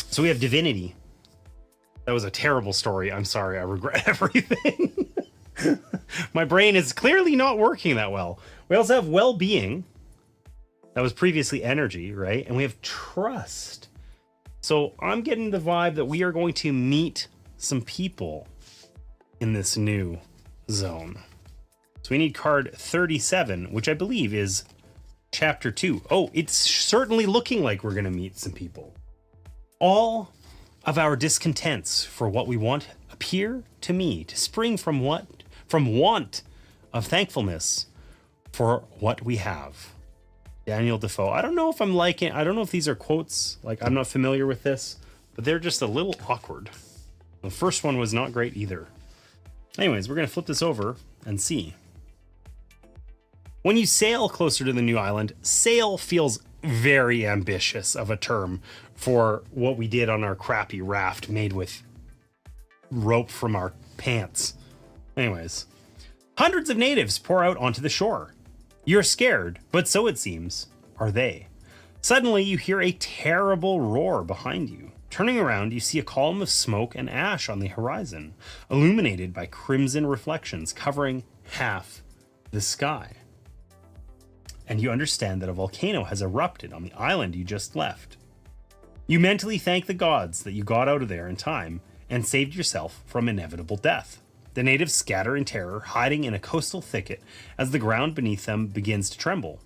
So we have divinity. That was a terrible story. I'm sorry. I regret everything. My brain is clearly not working that well. We also have well-being. That was previously energy, right? And we have trust. So I'm getting the vibe that we are going to meet some people in this new zone. So we need card 37, which I believe is chapter 2. Oh, it's certainly looking like we're going to meet some people. All of our discontents for what we want appear to me to spring from want of thankfulness for what we have. Daniel Defoe. I don't know if I'm liking, I don't know if these are quotes, like I'm not familiar with this, but they're just a little awkward. The first one was not great either. Anyways, we're going to flip this over and see. When you sail closer to the new island, sail feels very ambitious of a term for what we did on our crappy raft made with rope from our pants. Anyways, hundreds of natives pour out onto the shore. You're scared, but so it seems are they. Suddenly, you hear a terrible roar behind you. Turning around, you see a column of smoke and ash on the horizon, illuminated by crimson reflections covering half the sky. And you understand that a volcano has erupted on the island you just left. You mentally thank the gods that you got out of there in time and saved yourself from inevitable death. The natives scatter in terror, hiding in a coastal thicket as the ground beneath them begins to tremble.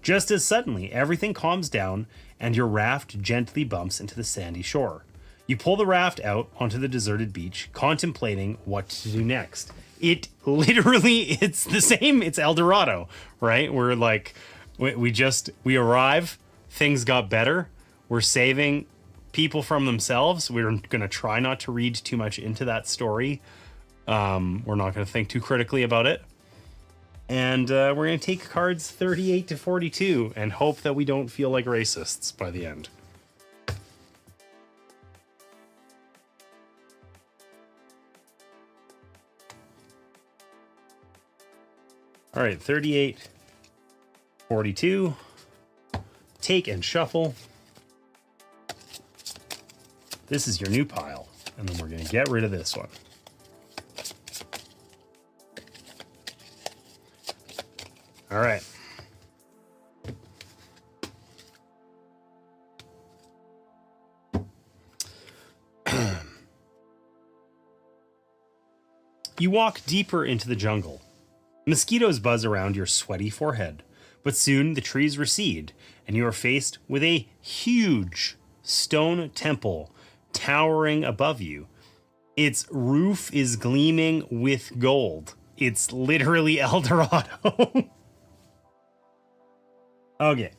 Just as suddenly, everything calms down and your raft gently bumps into the sandy shore. You pull the raft out onto the deserted beach, contemplating what to do next. It literally, it's the same, it's El Dorado, right? We're like, we arrive, things got better, we're saving people from themselves. We're going to try not to read too much into that story. We're not going to think too critically about it. And we're going to take cards 38 to 42 and hope that we don't feel like racists by the end. All right, 38, 42. Take and shuffle. This is your new pile. And then we're going to get rid of this one. All right. You walk deeper into the jungle. Mosquitoes buzz around your sweaty forehead, but soon the trees recede and you are faced with a huge stone temple towering above you. Its roof is gleaming with gold. It's literally El Dorado. Okay.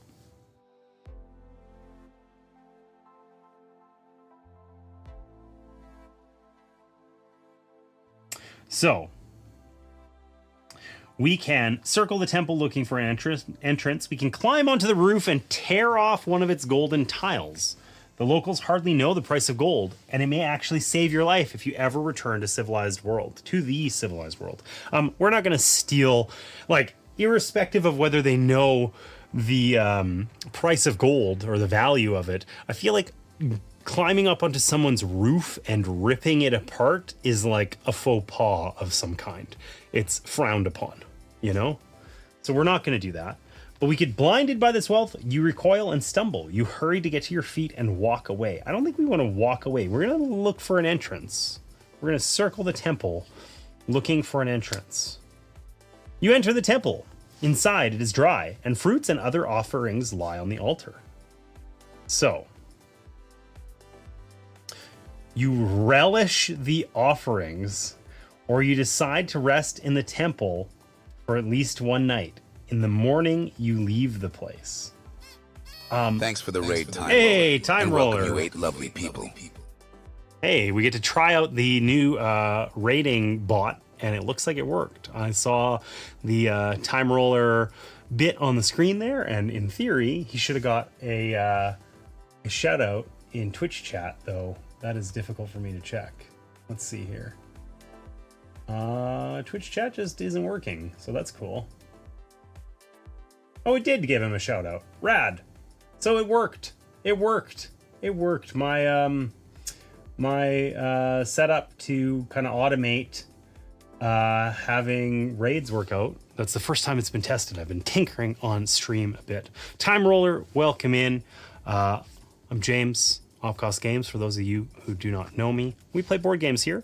So, we can circle the temple looking for an entrance. We can climb onto the roof and tear off one of its golden tiles. The locals hardly know the price of gold, and it may actually save your life if you ever return to the civilized world. We're not going to steal, like, irrespective of whether they know the price of gold or the value of it. I feel like climbing up onto someone's roof and ripping it apart is like a faux pas of some kind. It's frowned upon, you know? So we're not going to do that. But we get blinded by this wealth. You recoil and stumble. You hurry to get to your feet and walk away. I don't think we want to walk away. We're going to look for an entrance. We're going to circle the temple looking for an entrance. You enter the temple. Inside, it is dry, and fruits and other offerings lie on the altar. So, you relish the offerings, or you decide to rest in the temple for at least one night. In the morning, you leave the place. Thanks for the raid, Time Roller. Hey, Time Roller. You 8 lovely people. Hey, we get to try out the new rating bot, and it looks like it worked. I saw the Time Roller bit on the screen there, and in theory, he should have got a shout out in Twitch chat, though that is difficult for me to check. Let's see here. Twitch chat just isn't working, so that's cool. Oh, it did give him a shout out. Rad. So it worked. It worked. My setup to kind of automate having raids work out. That's the first time it's been tested. I've been tinkering on stream a bit. Time Roller, welcome in. I'm James, Off Cost Games, for those of you who do not know me. We play board games here.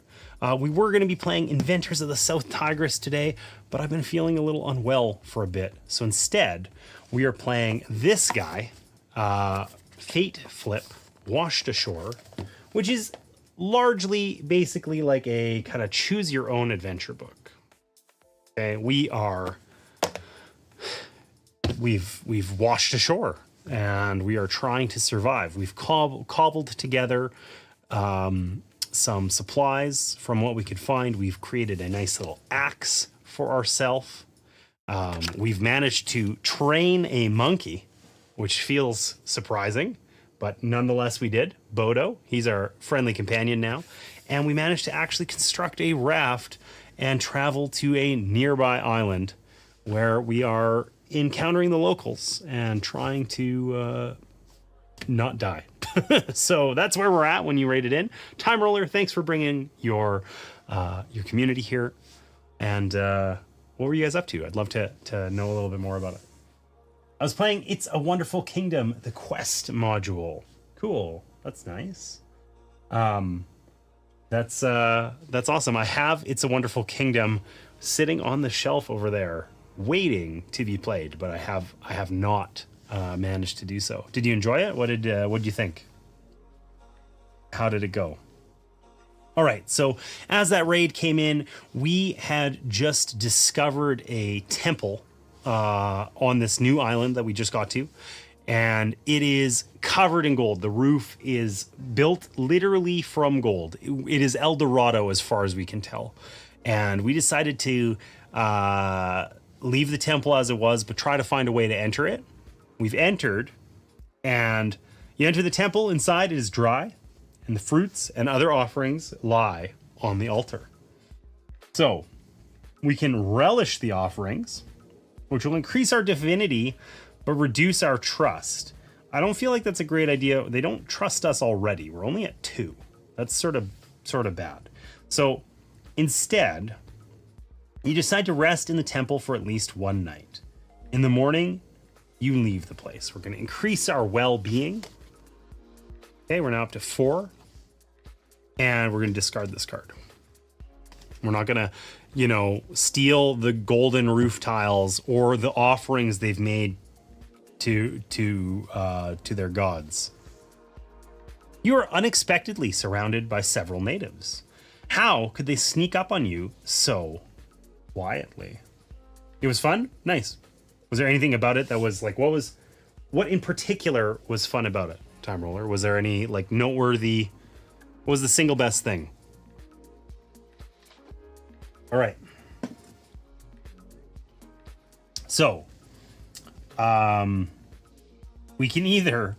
We were going to be playing Inventors of the South Tigris today, but I've been feeling a little unwell for a bit. So instead, we are playing this guy, Fateflip, Washed Ashore, which is largely basically like a kind of choose your own adventure book. Okay, we've washed ashore and we are trying to survive. We've cobbled together some supplies from what we could find. We've created a nice little axe for ourselves. We've managed to train a monkey, which feels surprising, but nonetheless we did. Bodo, he's our friendly companion now. And we managed to actually construct a raft and travel to a nearby island where we are encountering the locals and trying to not die. So that's where we're at when you rated in. Time Roller, thanks for bringing your community here. And what were you guys up to? I'd love to know a little bit more about it. I was playing It's a Wonderful Kingdom, the quest module. Cool. That's nice. That's awesome. I have It's a Wonderful Kingdom sitting on the shelf over there, waiting to be played, but I have not managed to do so. Did you enjoy it? What did you think? How did it go? All right, so as that raid came in, we had just discovered a temple on this new island that we just got to, and it is covered in gold. The roof is built literally from gold. It is El Dorado as far as we can tell. And we decided to leave the temple as it was, but try to find a way to enter it. We've entered, and you enter the temple. Inside it is dry, and the fruits and other offerings lie on the altar. So we can relish the offerings, which will increase our divinity, but reduce our trust. I don't feel like that's a great idea. They don't trust us already. We're only at 2. That's sort of bad. So instead, you decide to rest in the temple for at least one night. In the morning, you leave the place. We're going to increase our well-being. Okay, we're now up to 4. And we're going to discard this card. We're not going to, steal the golden roof tiles or the offerings they've made to their gods. You are unexpectedly surrounded by several natives. How could they sneak up on you so quietly? It was fun? Nice. Was there anything about it that was like, what in particular was fun about it, Time Roller? Was there any like noteworthy, what was the single best thing? All right. So, we can either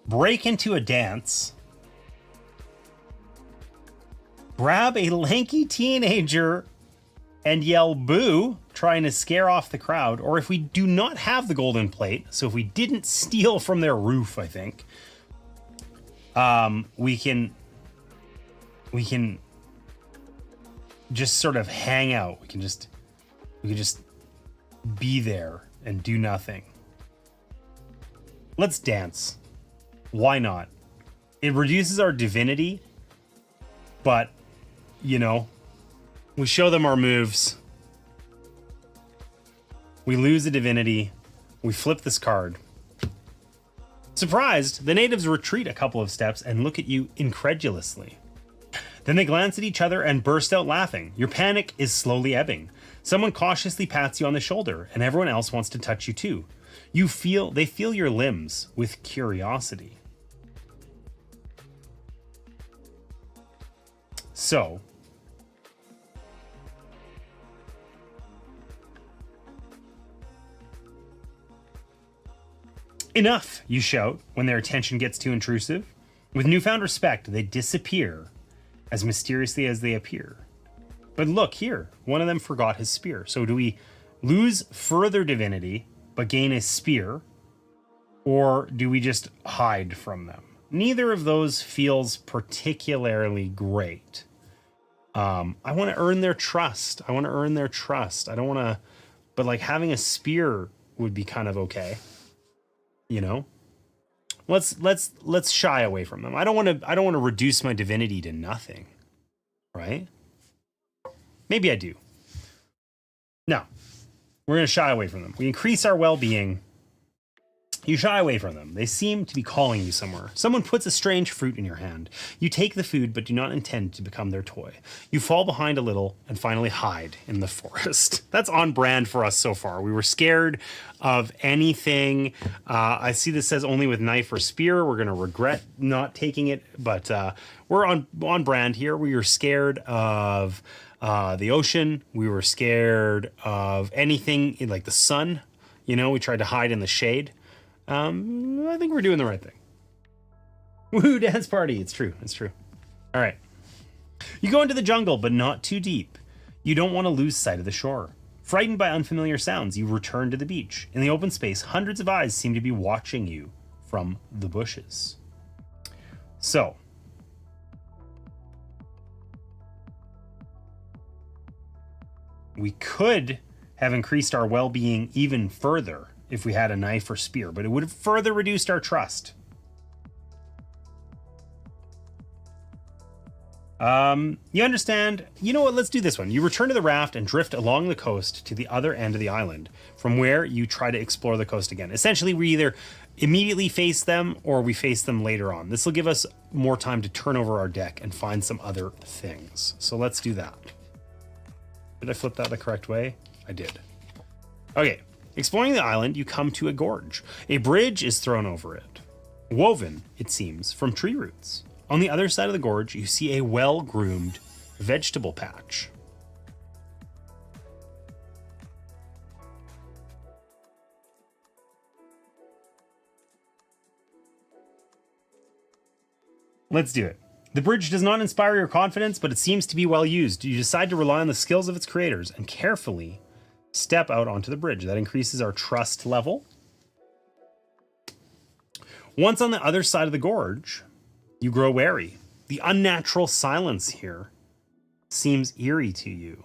break into a dance, grab a lanky teenager and yell boo, trying to scare off the crowd, or if we do not have the golden plate, so if we didn't steal from their roof, I think, we can just sort of hang out. We can just be there and do nothing. Let's dance. Why not? It reduces our divinity, but we show them our moves. We lose the divinity. We flip this card. Surprised, the natives retreat a couple of steps and look at you incredulously. Then they glance at each other and burst out laughing. Your panic is slowly ebbing. Someone cautiously pats you on the shoulder, and everyone else wants to touch you too. They feel your limbs with curiosity. So, enough, you shout when their attention gets too intrusive. With newfound respect, they disappear as mysteriously as they appear. But look here, one of them forgot his spear. So do we lose further divinity but gain a spear, or do we just hide from them? Neither of those feels particularly great. I want to earn their trust. I don't want to, but like having a spear would be kind of okay. Let's shy away from them. I don't want to reduce my divinity to nothing, right? Maybe I do. No, we're going to shy away from them. We increase our well-being. You shy away from them. They seem to be calling you somewhere. Someone puts a strange fruit in your hand. You take the food, but do not intend to become their toy. You fall behind a little and finally hide in the forest. That's on brand for us so far. We were scared of anything. I see this says only with knife or spear. We're going to regret not taking it, but we're on brand here. We were scared of the ocean. We were scared of anything like the sun. You know, we tried to hide in the shade. I think we're doing the right thing. Woohoo, dance party. It's true. It's true. All right. You go into the jungle, but not too deep. You don't want to lose sight of the shore. Frightened by unfamiliar sounds, you return to the beach. In the open space, hundreds of eyes seem to be watching you from the bushes. So, we could have increased our well-being even further if we had a knife or spear, but it would have further reduced our trust. You understand? You know what? Let's do this one. You return to the raft and drift along the coast to the other end of the island, from where you try to explore the coast again. Essentially, we either immediately face them or we face them later on. This will give us more time to turn over our deck and find some other things. So let's do that. Did I flip that the correct way? I did. Okay. Exploring the island, you come to a gorge. A bridge is thrown over it, woven, it seems, from tree roots. On the other side of the gorge, you see a well-groomed vegetable patch. Let's do it. The bridge does not inspire your confidence, but it seems to be well used. You decide to rely on the skills of its creators and carefully step out onto the bridge. That increases our trust level. Once on the other side of the gorge, you grow wary. The unnatural silence here seems eerie to you.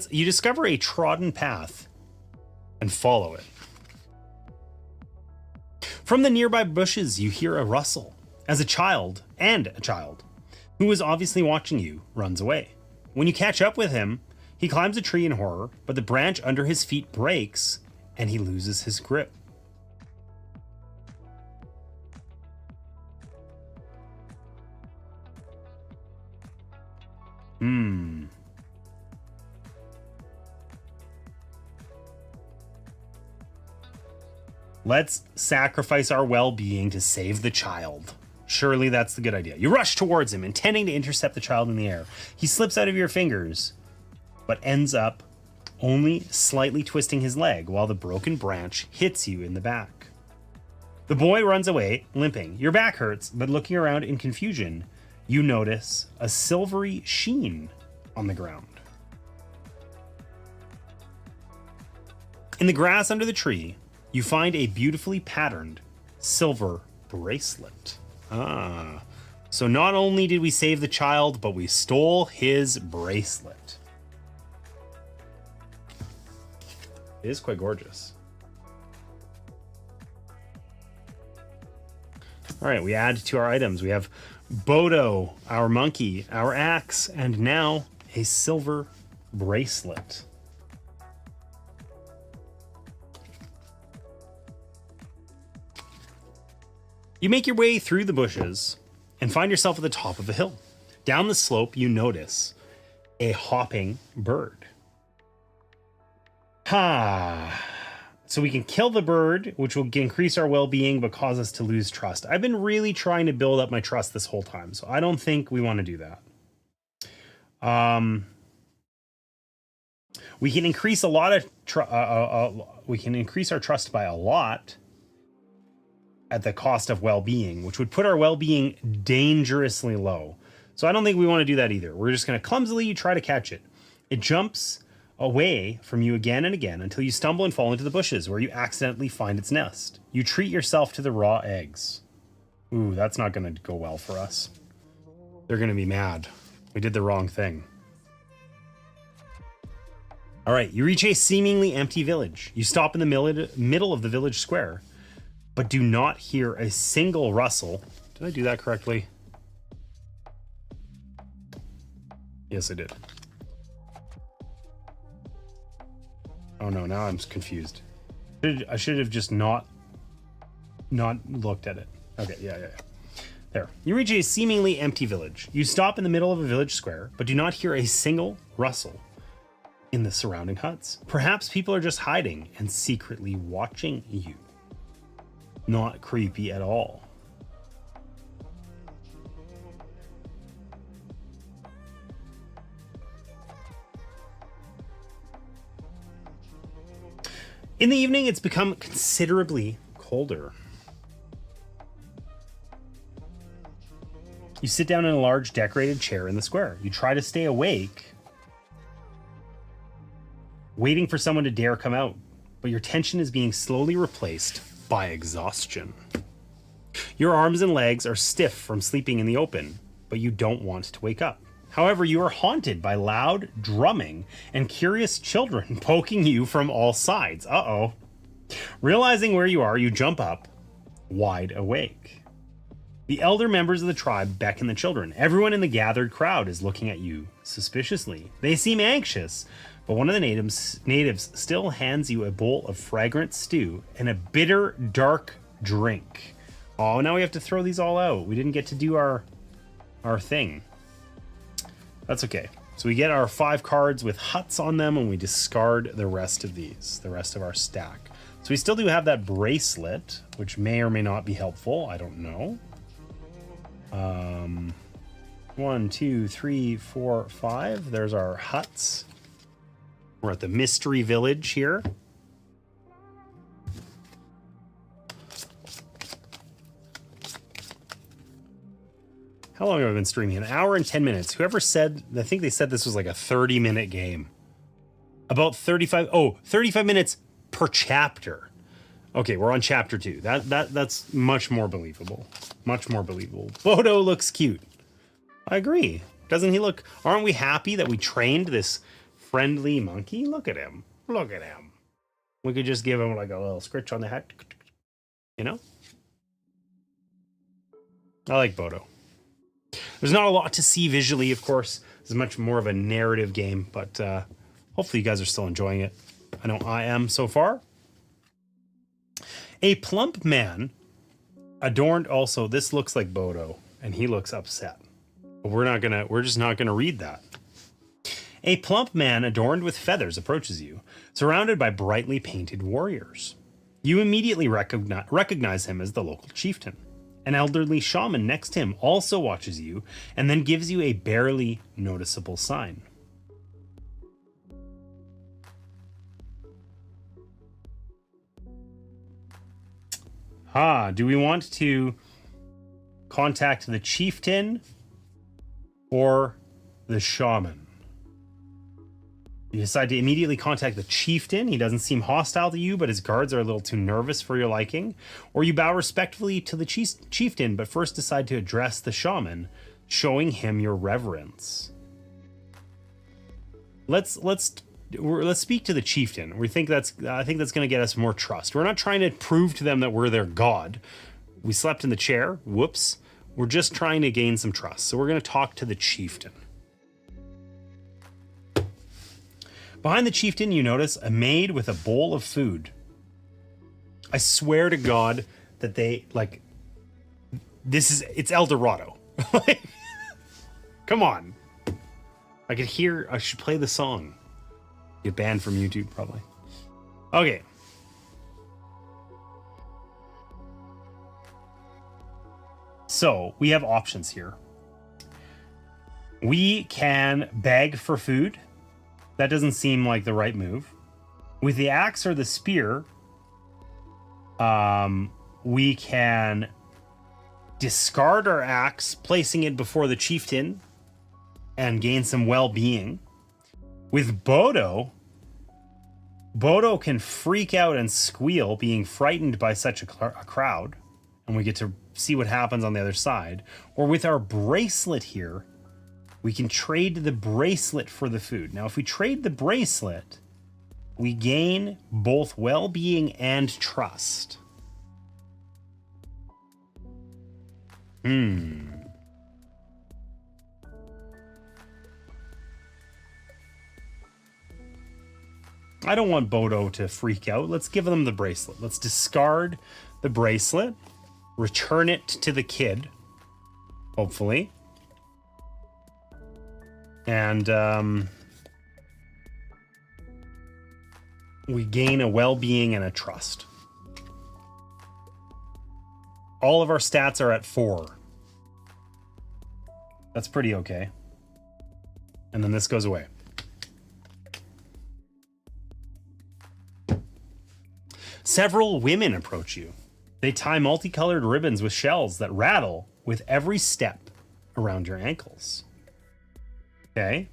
You discover a trodden path and follow it. From the nearby bushes, you hear a rustle as a child who is obviously watching you runs away. When you catch up with him, he climbs a tree in horror, but the branch under his feet breaks and he loses his grip. Let's sacrifice our well-being to save the child. Surely that's the good idea. You rush towards him, intending to intercept the child in the air. He slips out of your fingers, but ends up only slightly twisting his leg while the broken branch hits you in the back. The boy runs away, limping. Your back hurts, but looking around in confusion, you notice a silvery sheen on the ground. In the grass under the tree, you find a beautifully patterned silver bracelet. So not only did we save the child, but we stole his bracelet. It is quite gorgeous. All right, we add to our items. We have Bodo, our monkey, our axe, and now a silver bracelet. You make your way through the bushes and find yourself at the top of a hill. Down the slope, you notice a hopping bird. So we can kill the bird, which will increase our well-being but cause us to lose trust. I've been really trying to build up my trust this whole time, so I don't think we want to do that. We can increase a lot of we can increase our trust by a lot at the cost of well-being, which would put our well-being dangerously low. So I don't think we want to do that either. We're just going to clumsily try to catch it. It jumps away from you again and again until you stumble and fall into the bushes where you accidentally find its nest. You treat yourself to the raw eggs. Ooh, that's not going to go well for us. They're going to be mad. We did the wrong thing. All right, you reach a seemingly empty village. You stop in the middle of the village square. but do not hear a single rustle. Did I do that correctly? Yes, I did. Oh no, now I'm confused. I should have just not looked at it. Okay, yeah. There. You reach a seemingly empty village. You stop in the middle of a village square, but do not hear a single rustle in the surrounding huts. Perhaps people are just hiding and secretly watching you. Not creepy at all. In the evening, it's become considerably colder. You sit down in a large decorated chair in the square. You try to stay awake, waiting for someone to dare come out, but your tension is being slowly replaced by exhaustion. Your arms and legs are stiff from sleeping in the open, but you don't want to wake up. However, you are haunted by loud drumming and curious children poking you from all sides. Uh-oh. Realizing where you are, you jump up, wide awake. The elder members of the tribe beckon the children. Everyone in the gathered crowd is looking at you suspiciously. They seem anxious, but one of the natives still hands you a bowl of fragrant stew and a bitter, dark drink. Oh, now we have to throw these all out. We didn't get to do our thing. That's okay. So we get our 5 cards with huts on them, and we discard the rest of these, the rest of our stack. So we still do have that bracelet, which may or may not be helpful. I don't know. 1, 2, 3, 4, 5. There's our huts. We're at the mystery village here. How long have I been streaming? An hour and 10 minutes. Whoever said, I think they said this was like a 30-minute game. About 35 minutes per chapter. Okay, we're on chapter 2. That's much more believable. Much more believable. Bodo looks cute. I agree. Doesn't he look... Aren't we happy that we trained this friendly monkey? Look at him. Look at him. We could just give him like a little scritch on the head. You know? I like Bodo. There's not a lot to see visually, of course. It's much more of a narrative game, but hopefully you guys are still enjoying it. I know I am so far. A plump man adorned also, this looks like Bodo, and he looks upset. But we're just not gonna read that. A plump man adorned with feathers approaches you, surrounded by brightly painted warriors. You immediately recognize him as the local chieftain. An elderly shaman next to him also watches you and then gives you a barely noticeable sign. Do we want to contact the chieftain or the shaman? You decide to immediately contact the chieftain. He doesn't seem hostile to you, but his guards are a little too nervous for your liking. Or you bow respectfully to the chieftain, but first decide to address the shaman, showing him your reverence. Let's speak to the chieftain. I think that's going to get us more trust. We're not trying to prove to them that we're their god. We slept in the chair. Whoops. We're just trying to gain some trust. So we're going to talk to the chieftain. Behind the chieftain, you notice a maid with a bowl of food. I swear to God that it's El Dorado. Come on. I should play the song. Get banned from YouTube, probably. Okay. So, we have options here. We can beg for food. That doesn't seem like the right move. With the axe or the spear, we can discard our axe, placing it before the chieftain, and gain some well-being. With Bodo can freak out and squeal, being frightened by such a crowd, and we get to see what happens on the other side. Or with our bracelet here, we can trade the bracelet for the food. Now, if we trade the bracelet, we gain both well-being and trust. I don't want Bodo to freak out. Let's give them the bracelet. Let's discard the bracelet, return it to the kid, hopefully. And we gain a well-being and a trust. All of our stats are at 4. That's pretty okay. And then this goes away. Several women approach you. They tie multicolored ribbons with shells that rattle with every step around your ankles. Okay.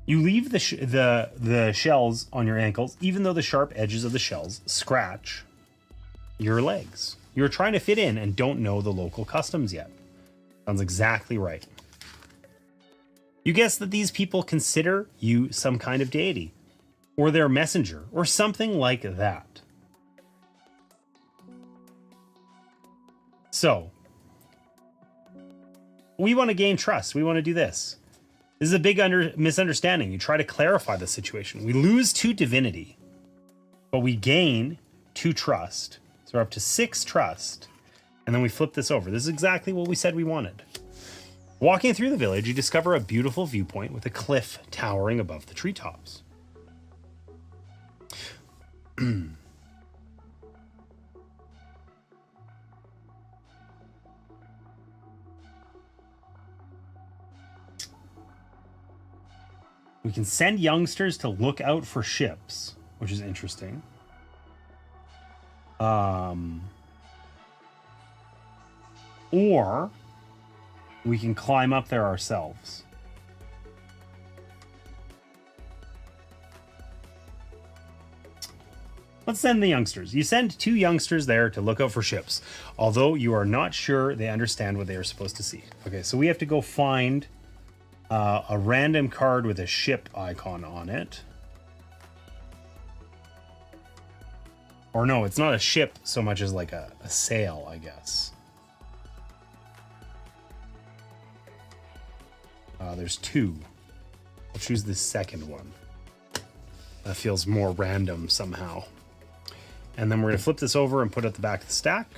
You leave the shells on your ankles, even though the sharp edges of the shells scratch your legs. You're trying to fit in and don't know the local customs yet. Sounds exactly right. You guess that these people consider you some kind of deity, or their messenger, or something like that. So, we want to gain trust. We want to do this. This is a big misunderstanding. You try to clarify the situation. We lose 2 divinity, but we gain 2 trust. So we're up to 6 trust. And then we flip this over. This is exactly what we said we wanted. Walking through the village, you discover a beautiful viewpoint with a cliff towering above the treetops. We can send youngsters to look out for ships, which is interesting. Or we can climb up there ourselves. Let's send the youngsters. You send 2 youngsters there to look out for ships, although you are not sure they understand what they are supposed to see. Okay, so we have to go find a random card with a ship icon on it. Or no, it's not a ship so much as like a sail, I guess. There's 2. I'll choose the second one. That feels more random somehow. And then we're going to flip this over and put it at the back of the stack.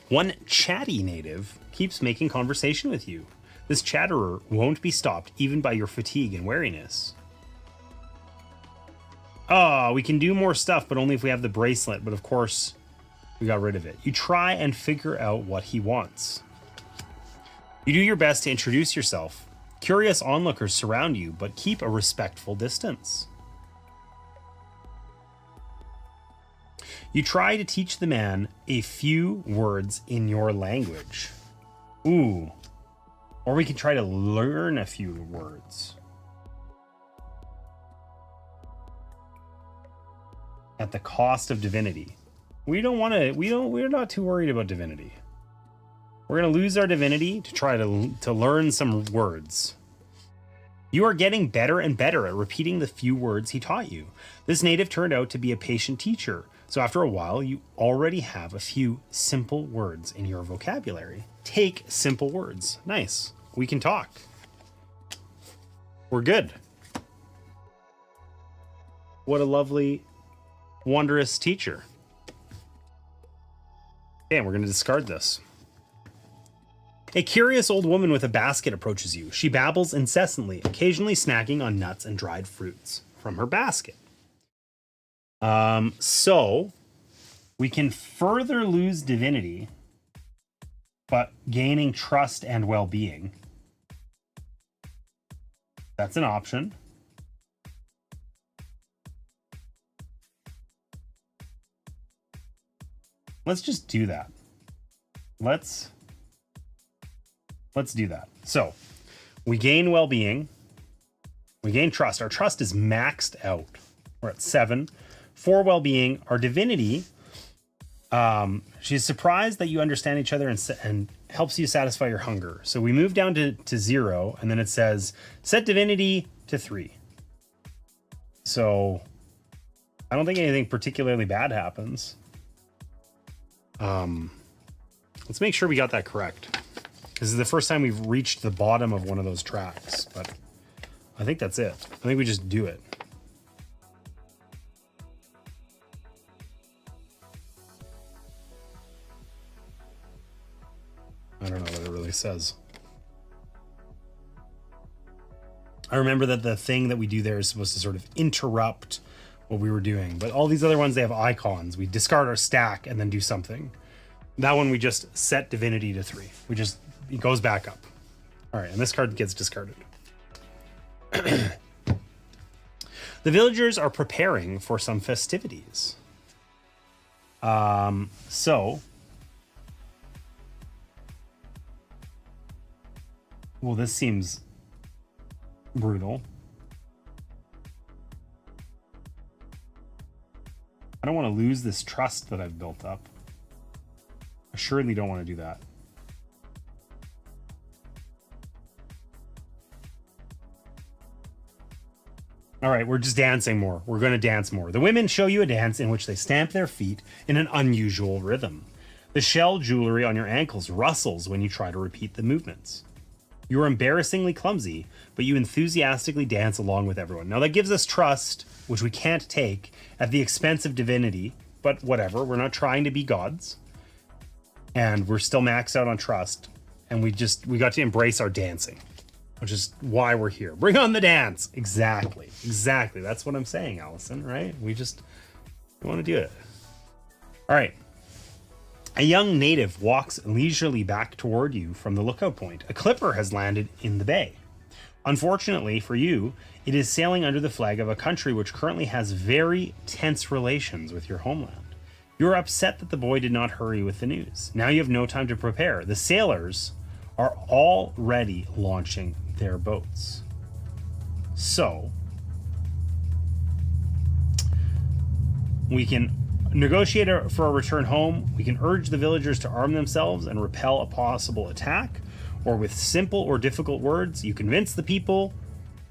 One chatty native keeps making conversation with you. This chatterer won't be stopped even by your fatigue and weariness. We can do more stuff, but only if we have the bracelet. But of course, we got rid of it. You try and figure out what he wants. You do your best to introduce yourself. Curious onlookers surround you, but keep a respectful distance. You try to teach the man a few words in your language. Ooh. Or we can try to learn a few words. At the cost of divinity. We're not too worried about divinity. We're going to lose our divinity to try to learn some words. You are getting better and better at repeating the few words he taught you. This native turned out to be a patient teacher. So after a while, you already have a few simple words in your vocabulary. Take simple words. Nice. We can talk. We're good. What a lovely, wondrous teacher. Okay, we're going to discard this. A curious old woman with a basket approaches you. She babbles incessantly, occasionally snacking on nuts and dried fruits from her basket. So we can further lose divinity, but gaining trust and well-being. That's an option. Let's just do that. Let's do that. So we gain well-being. We gain trust. Our trust is maxed out. We're at 7. 4 well-being. Our divinity, she's surprised that you understand each other and helps you satisfy your hunger. So we move down to 0, and then it says set divinity to 3. So I don't think anything particularly bad happens. Let's make sure we got that correct. This is the first time we've reached the bottom of one of those tracks, but I think that's it. I think we just do it. I don't know what it really says. I remember that the thing that we do there is supposed to sort of interrupt what we were doing, but all these other ones, they have icons. We discard our stack and then do something. That one, we just set divinity to 3. It goes back up. All right, and this card gets discarded. The villagers are preparing for some festivities. Well, this seems brutal. I don't want to lose this trust that I've built up. I surely don't want to do that. All right, we're just dancing more. We're going to dance more. The women show you a dance in which they stamp their feet in an unusual rhythm. The shell jewelry on your ankles rustles when you try to repeat the movements. You are embarrassingly clumsy, but you enthusiastically dance along with everyone. Now that gives us trust, which we can't take at the expense of divinity, but whatever. We're not trying to be gods. And we're still maxed out on trust. And we got to embrace our dancing, which is why we're here. Bring on the dance. Exactly. That's what I'm saying, Allison, right? We want to do it. All right. A young native walks leisurely back toward you from the lookout point. A clipper has landed in the bay. Unfortunately for you, it is sailing under the flag of a country which currently has very tense relations with your homeland. You are upset that the boy did not hurry with the news. Now you have no time to prepare. The sailors are already launching their boats. So, we can negotiate for a return home. We can urge the villagers to arm themselves and repel a possible attack. Or with simple or difficult words, you convince the people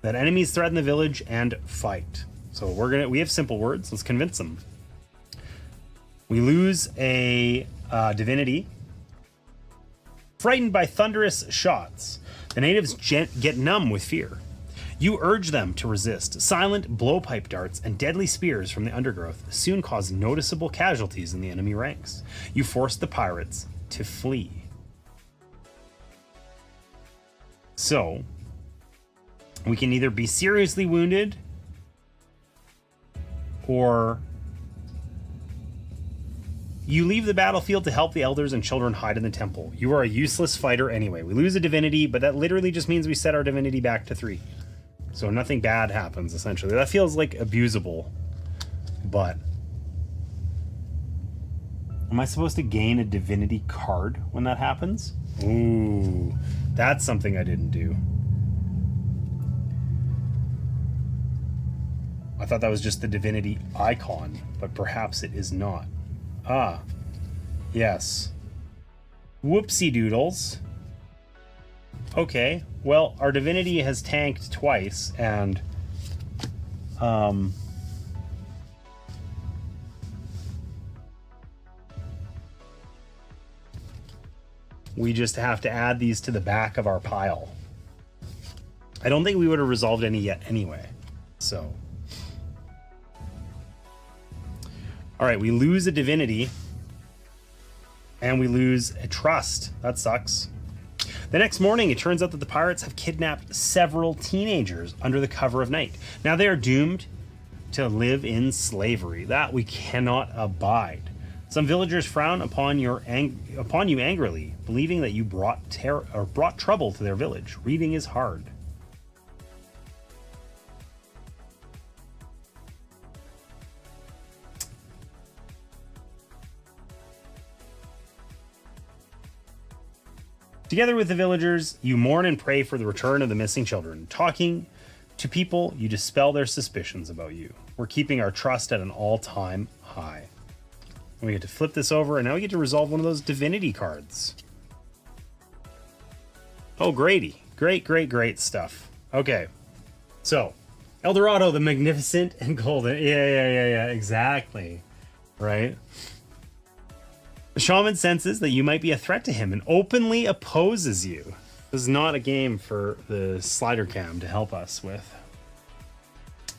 that enemies threaten the village and fight. So we have simple words. Let's convince them. We lose a divinity. Frightened by thunderous shots, the natives get numb with fear. You urge them to resist. Silent blowpipe darts and deadly spears from the undergrowth soon cause noticeable casualties in the enemy ranks. You force the pirates to flee. So, we can either be seriously wounded or you leave the battlefield to help the elders and children hide in the temple. You are a useless fighter anyway. We lose a divinity, but that literally just means we set our divinity back to 3. So nothing bad happens, essentially. That feels like abusable, but am I supposed to gain a divinity card when that happens? Ooh, that's something I didn't do. I thought that was just the divinity icon, but perhaps it is not. Ah, yes. Whoopsie doodles. Okay, well, our divinity has tanked twice, and we just have to add these to the back of our pile. I don't think we would have resolved any yet anyway, so. All right, we lose a divinity, and we lose a trust. That sucks. The next morning, it turns out that the pirates have kidnapped several teenagers under the cover of night. Now they are doomed to live in slavery. That we cannot abide. Some villagers frown upon you angrily, believing that you brought trouble to their village. Reading is hard. Together with the villagers, you mourn and pray for the return of the missing children. Talking to people, you dispel their suspicions about you. We're keeping our trust at an all-time high. And we get to flip this over, and now we get to resolve one of those divinity cards. Oh, Grady. Great stuff. Okay, so El Dorado, the magnificent and golden. Yeah, exactly. Right? The shaman senses that you might be a threat to him and openly opposes you. This is not a game for the slider cam to help us with.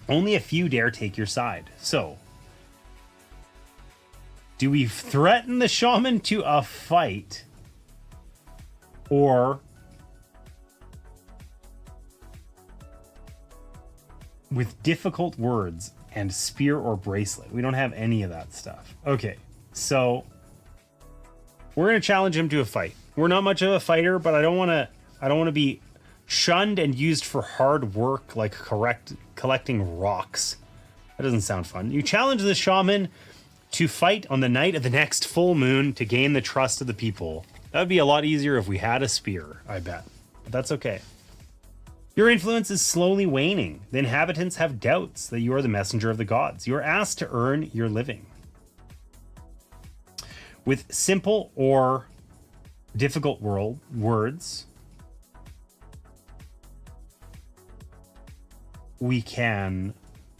Only a few dare take your side. So, do we threaten the shaman to a fight? Or with difficult words and spear or bracelet? We don't have any of that stuff. Okay, so we're going to challenge him to a fight. We're not much of a fighter, but I don't want to be shunned and used for hard work like collecting rocks. That doesn't sound fun. You challenge the shaman to fight on the night of the next full moon to gain the trust of the people. That would be a lot easier if we had a spear, I bet. But that's okay. Your influence is slowly waning. The inhabitants have doubts that you are the messenger of the gods. You are asked to earn your living. With simple or difficult words, we can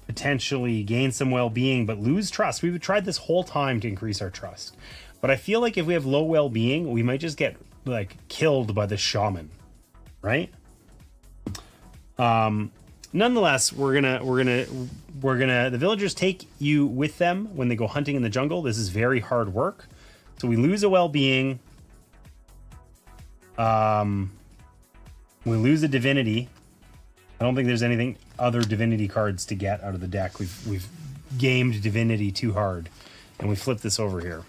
potentially gain some well-being but lose trust. We've tried this whole time to increase our trust. But I feel like if we have low well-being, we might just get like killed by the shaman, right? Nonetheless, the villagers take you with them when they go hunting in the jungle. This is very hard work. So we lose a well-being. We lose a divinity. I don't think there's anything other divinity cards to get out of the deck. We've gamed divinity too hard, and we flip this over here.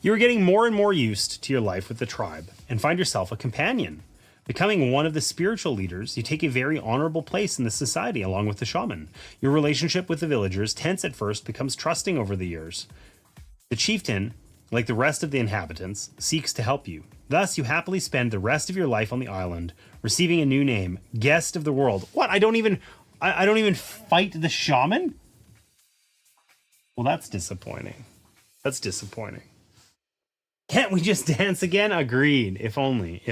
You're getting more and more used to your life with the tribe and find yourself a companion. Becoming one of the spiritual leaders, you take a very honorable place in this society along with the shaman. Your relationship with the villagers, tense at first, becomes trusting over the years. The chieftain, like the rest of the inhabitants, seeks to help you. Thus, you happily spend the rest of your life on the island, receiving a new name, Guest of the World. What? I don't even fight the shaman? Well, that's disappointing. That's disappointing. Can't we just dance again? Agreed. If only.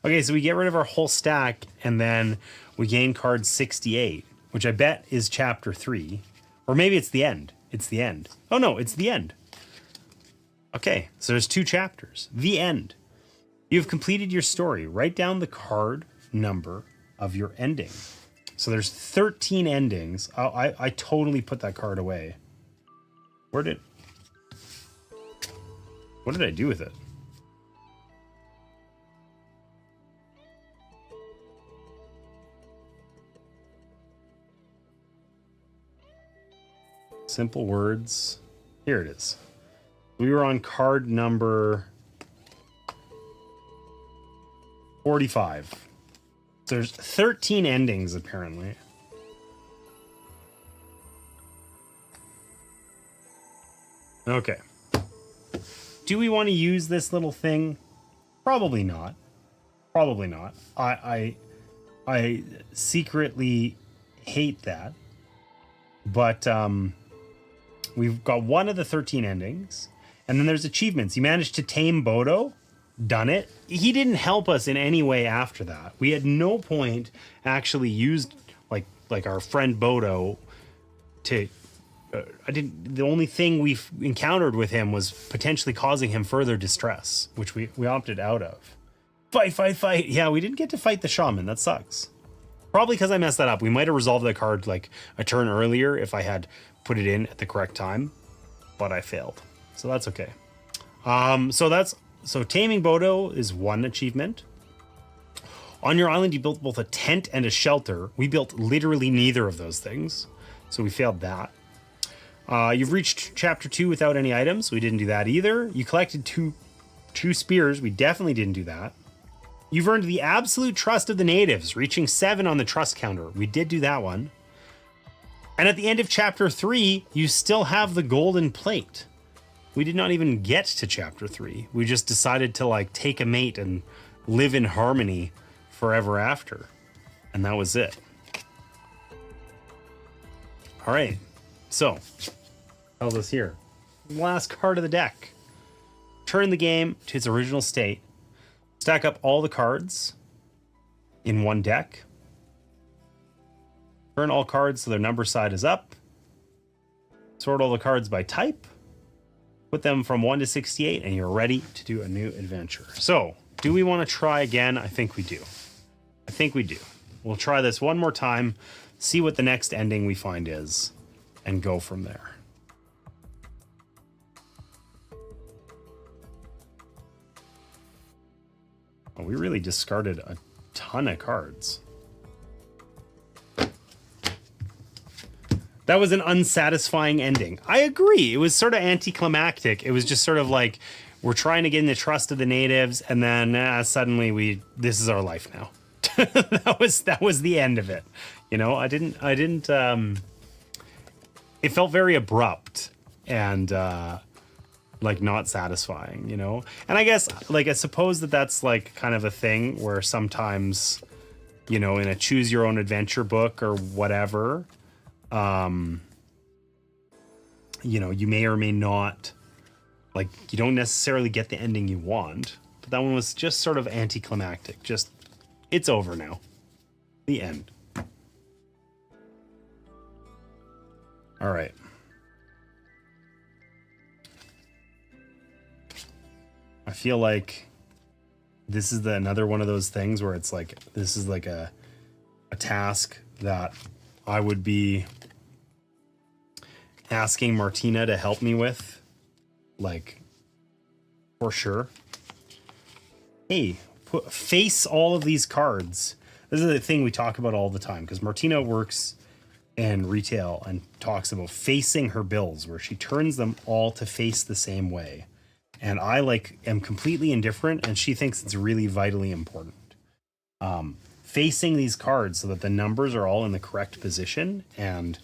Okay, so we get rid of our whole stack, and then we gain card 68, which I bet is chapter 3. Or maybe it's the end. It's the end. Oh no, it's the end. Okay, so there's 2 chapters. The end. You've completed your story. Write down the card number of your ending. So there's 13 endings. I totally put that card away. What did I do with it? Simple words. Here it is. We were on card number 45. There's 13 endings, apparently. Okay. Do we want to use this little thing? Probably not. Probably not. I secretly hate that. But we've got one of the 13 endings. And then there's achievements. You managed to tame Bodo. Done it. He didn't help us in any way after that. We had no point actually used like our friend Bodo to the only thing we've encountered with him was potentially causing him further distress, which we opted out of. Fight. Yeah, we didn't get to fight the shaman. That sucks. Probably because I messed that up. We might have resolved that card like a turn earlier if I had put it in at the correct time, but I failed. So that's okay. So taming Bodo is one achievement. On your island, you built both a tent and a shelter. We built literally neither of those things, so we failed that. You've reached chapter 2 without any items. We didn't do that either. You collected two spears. We definitely didn't do that. You've earned the absolute trust of the natives, reaching 7 on the trust counter. We did do that one. And at the end of chapter 3, you still have the golden plate. We did not even get to chapter 3. We just decided to take a mate and live in harmony forever after. And that was it. All right. So, how's this here? Last card of the deck. Turn the game to its original state. Stack up all the cards in one deck. Turn all cards so their number side is up. Sort all the cards by type. Put them from 1 to 68, and you're ready to do a new adventure. So, do we want to try again? I think we do. I think we do. We'll try this one more time, see what the next ending we find is, and go from there. Oh, we really discarded a ton of cards. That was an unsatisfying ending. I agree. It was sort of anticlimactic. It was just sort of like, we're trying to get in the trust of the natives, and then suddenly this is our life now. that was the end of it. You know, I didn't it felt very abrupt and like not satisfying, you know? And I guess, like, I suppose that's like kind of a thing where sometimes, you know, in a choose your own adventure book or whatever, you know, you may or may not, like, you don't necessarily get the ending you want, but that one was just sort of anticlimactic. Just, it's over now. The end. All right. I feel like this is another one of those things where it's like, this is like a task that I would be asking Martina to help me with, like, for sure. Hey, face all of these cards. This is the thing we talk about all the time, because Martina works in retail and talks about facing her bills, where she turns them all to face the same way. And I, like, am completely indifferent, and she thinks it's really vitally important. Facing these cards so that the numbers are all in the correct position, and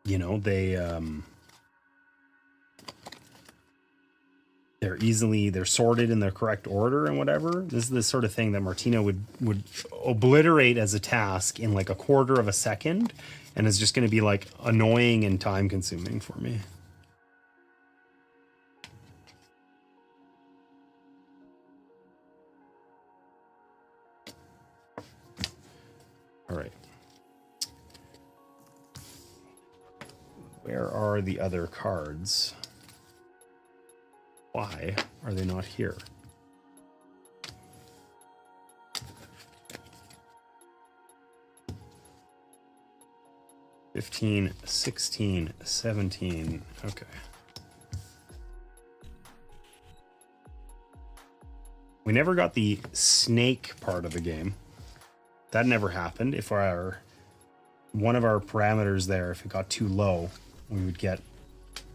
you know, they're sorted in the correct order and whatever. This is the sort of thing that Martina would obliterate as a task in like a quarter of a second, and is just going to be like annoying and time consuming for me. All right. Where are the other cards? Why are they not here? $15, $16, $17. Okay. We never got the snake part of the game. That never happened. If one of our parameters there, if it got too low, we would get,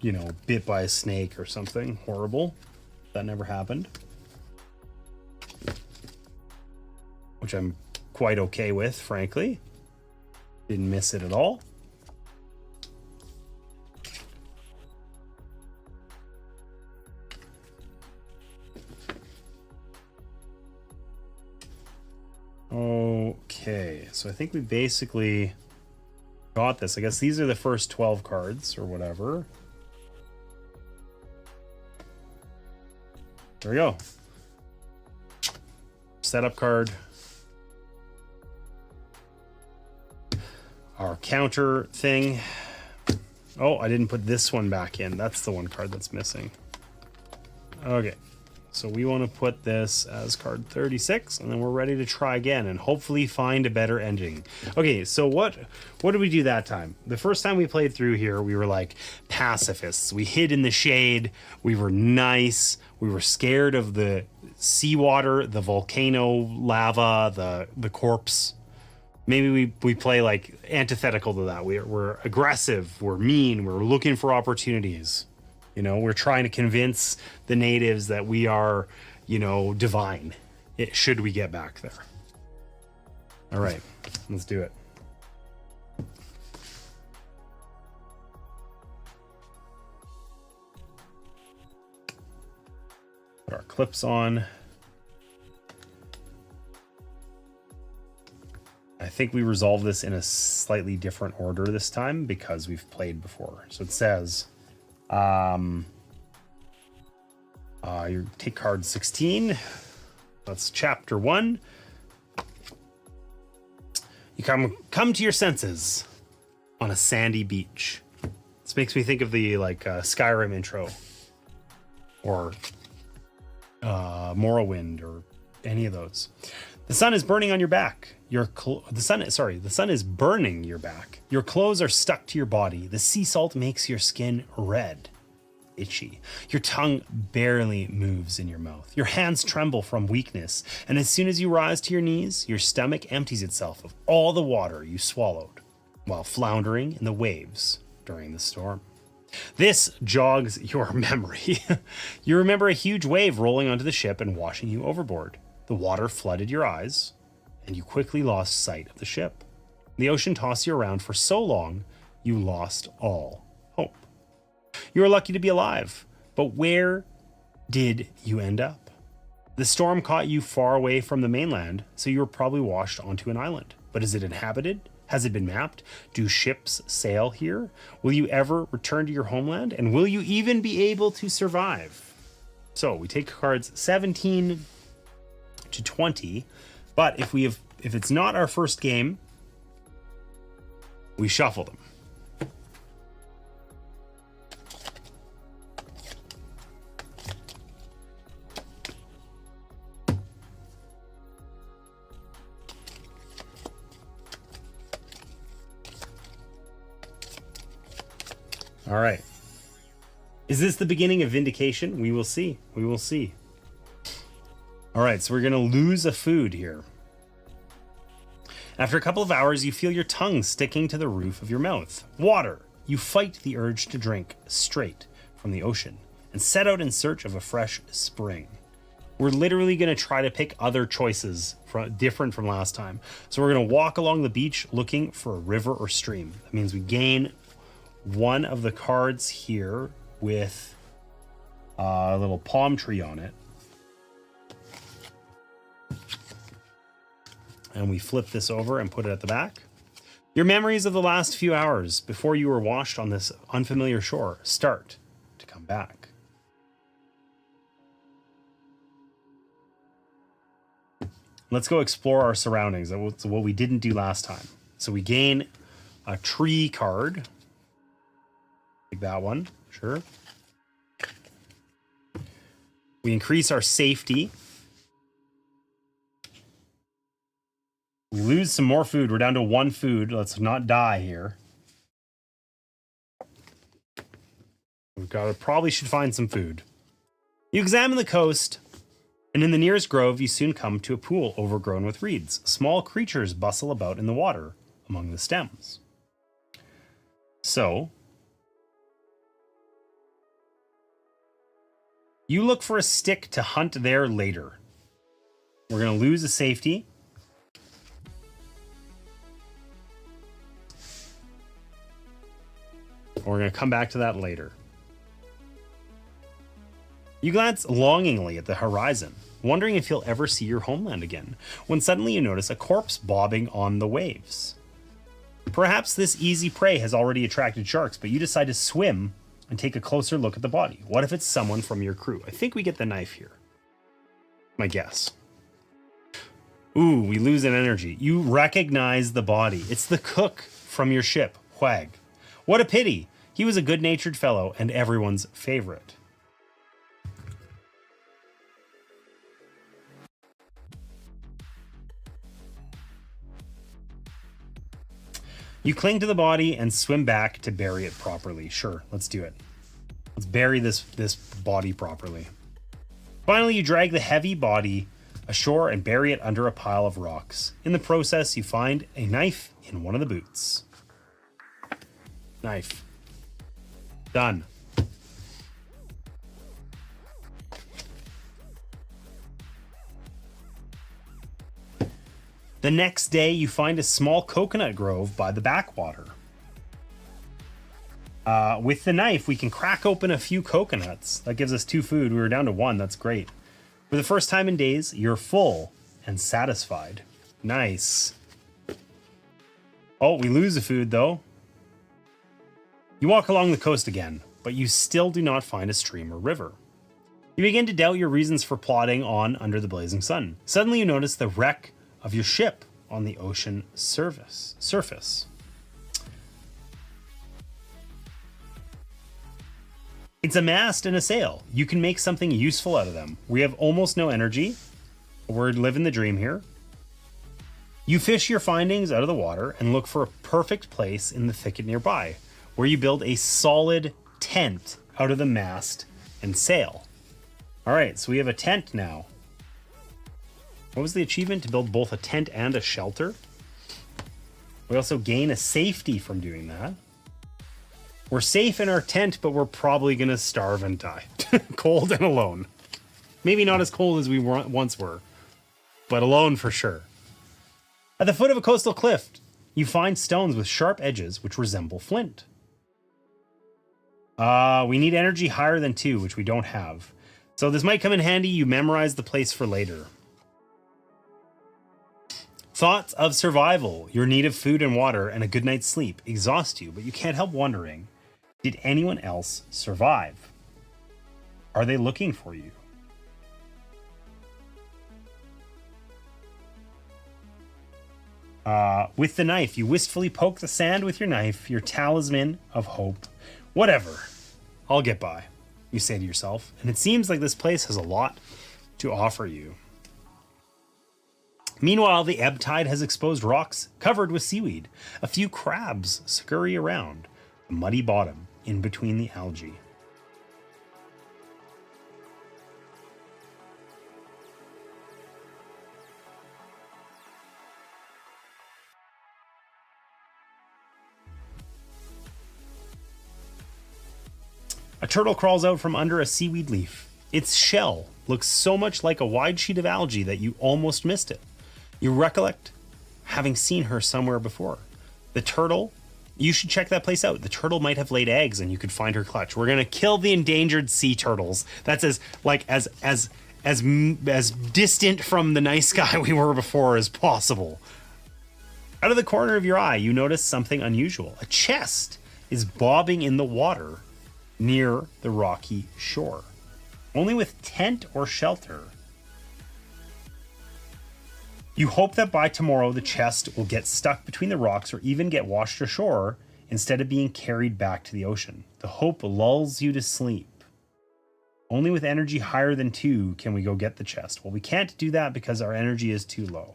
you know, bit by a snake or something horrible. That never happened. Which I'm quite okay with, frankly. Didn't miss it at all. Okay, so I think we basically got this. I guess these are the first 12 cards or whatever. There we go. Setup card. Our counter thing. Oh, I didn't put this one back in. That's the one card that's missing. Okay. So we want to put this as card 36, and then we're ready to try again and hopefully find a better ending. Okay, so what did we do that time? The first time we played through here, we were like pacifists. We hid in the shade. We were nice. We were scared of the seawater, the volcano lava, the corpse. Maybe we play like antithetical to that. We're aggressive. We're mean. We're looking for opportunities. You know, we're trying to convince the natives that we are, you know, divine. Should we get back there? All right, let's do it. Put our clips on. I think we resolve this in a slightly different order this time because we've played before. So it says... you take card 16. That's chapter 1. come to your senses on a sandy beach. This makes me think of the Skyrim intro, or Morrowind, or any of those. The sun is burning on your back. The sun is burning your back. Your clothes are stuck to your body. The sea salt makes your skin red, itchy. Your tongue barely moves in your mouth. Your hands tremble from weakness, and as soon as you rise to your knees, your stomach empties itself of all the water you swallowed while floundering in the waves during the storm. This jogs your memory. You remember a huge wave rolling onto the ship and washing you overboard. The water flooded your eyes, and you quickly lost sight of the ship. The ocean tossed you around for so long, you lost all hope. You were lucky to be alive, but where did you end up? The storm caught you far away from the mainland, so you were probably washed onto an island. But is it inhabited? Has it been mapped? Do ships sail here? Will you ever return to your homeland? And will you even be able to survive? So we take cards 17 to 20, but if it's not our first game, we shuffle them. All right. Is this the beginning of vindication? We will see. We will see. All right, so we're going to lose a food here. After a couple of hours, you feel your tongue sticking to the roof of your mouth. Water. You fight the urge to drink straight from the ocean and set out in search of a fresh spring. We're literally going to try to pick other choices different from last time. So we're going to walk along the beach looking for a river or stream. That means we gain one of the cards here with a little palm tree on it. And we flip this over and put it at the back. Your memories of the last few hours before you were washed on this unfamiliar shore start to come back. Let's go explore our surroundings. That's what we didn't do last time. So we gain a tree card. Like that one, sure. We increase our safety. We lose some more food. We're down to one food. Let's not die here. Probably should find some food. You examine the coast, and in the nearest grove, you soon come to a pool overgrown with reeds. Small creatures bustle about in the water among the stems. So, you look for a stick to hunt there later. We're going to lose a safety. We're going to come back to that later. You glance longingly at the horizon, wondering if you'll ever see your homeland again, when suddenly you notice a corpse bobbing on the waves. Perhaps this easy prey has already attracted sharks, but you decide to swim and take a closer look at the body. What if it's someone from your crew? I think we get the knife here. My guess. Ooh, we lose an energy. You recognize the body. It's the cook from your ship, Whag. What a pity. He was a good-natured fellow and everyone's favorite. You cling to the body and swim back to bury it properly. Sure, let's do it. Let's bury this body properly. Finally, you drag the heavy body ashore and bury it under a pile of rocks. In the process, you find a knife in one of the boots. Knife. Done. The next day, you find a small coconut grove by the backwater. With the knife, we can crack open a few coconuts. That gives us 2 food. We were down to 1. That's great. For the first time in days, you're full and satisfied. Nice. Oh, we lose the food, though. You walk along the coast again, but you still do not find a stream or river. You begin to doubt your reasons for plodding on under the blazing sun. Suddenly, you notice the wreck of your ship on the ocean surface. It's a mast and a sail. You can make something useful out of them. We have almost no energy. We're living the dream here. You fish your findings out of the water and look for a perfect place in the thicket nearby, where you build a solid tent out of the mast and sail. All right, so we have a tent now. What was the achievement? To build both a tent and a shelter. We also gain a safety from doing that. We're safe in our tent, but we're probably going to starve and die. Cold and alone. Maybe not as cold as we once were, but alone for sure. At the foot of a coastal cliff, you find stones with sharp edges which resemble flint. We need energy higher than 2, which we don't have. So this might come in handy. You memorize the place for later. Thoughts of survival. Your need of food and water and a good night's sleep exhaust you, but you can't help wondering, did anyone else survive? Are they looking for you? With the knife, you wistfully poke the sand with your knife, your talisman of hope. Whatever. I'll get by, you say to yourself. And it seems like this place has a lot to offer you. Meanwhile, the ebb tide has exposed rocks covered with seaweed. A few crabs scurry around the muddy bottom in between the algae. A turtle crawls out from under a seaweed leaf. Its shell looks so much like a wide sheet of algae that you almost missed it. You recollect having seen her somewhere before. The turtle, you should check that place out. The turtle might have laid eggs and you could find her clutch. We're going to kill the endangered sea turtles. That's as distant from the nice guy we were before as possible. Out of the corner of your eye, you notice something unusual. A chest is bobbing in the water near the rocky shore. Only with tent or shelter. You hope that by tomorrow the chest will get stuck between the rocks or even get washed ashore instead of being carried back to the ocean. The hope lulls you to sleep. Only with energy higher than 2 can we go get the chest. Well, we can't do that because our energy is too low.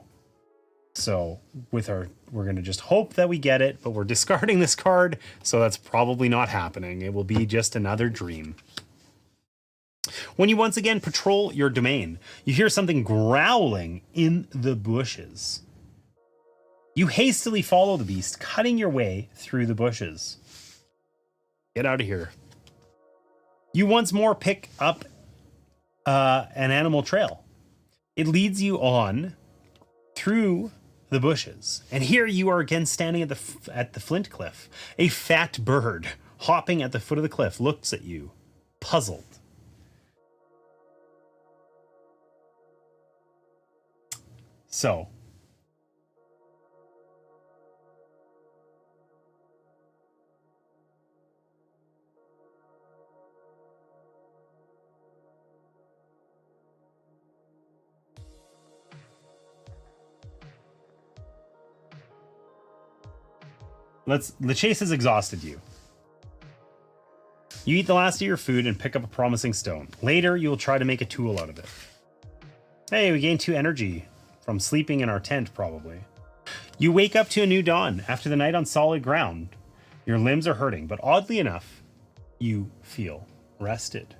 So we're going to just hope that we get it, but we're discarding this card, so that's probably not happening. It will be just another dream. When you once again patrol your domain, you hear something growling in the bushes. You hastily follow the beast, cutting your way through the bushes. Get out of here. You once more pick up an animal trail. It leads you on through the bushes, and here you are again standing at the flint cliff. A fat bird hopping at the foot of the cliff looks at you, puzzled. So, the chase has exhausted you. You eat the last of your food and pick up a promising stone. Later, you will try to make a tool out of it. Hey, we gained 2 energy from sleeping in our tent, probably. You wake up to a new dawn after the night on solid ground. Your limbs are hurting, but oddly enough, you feel rested.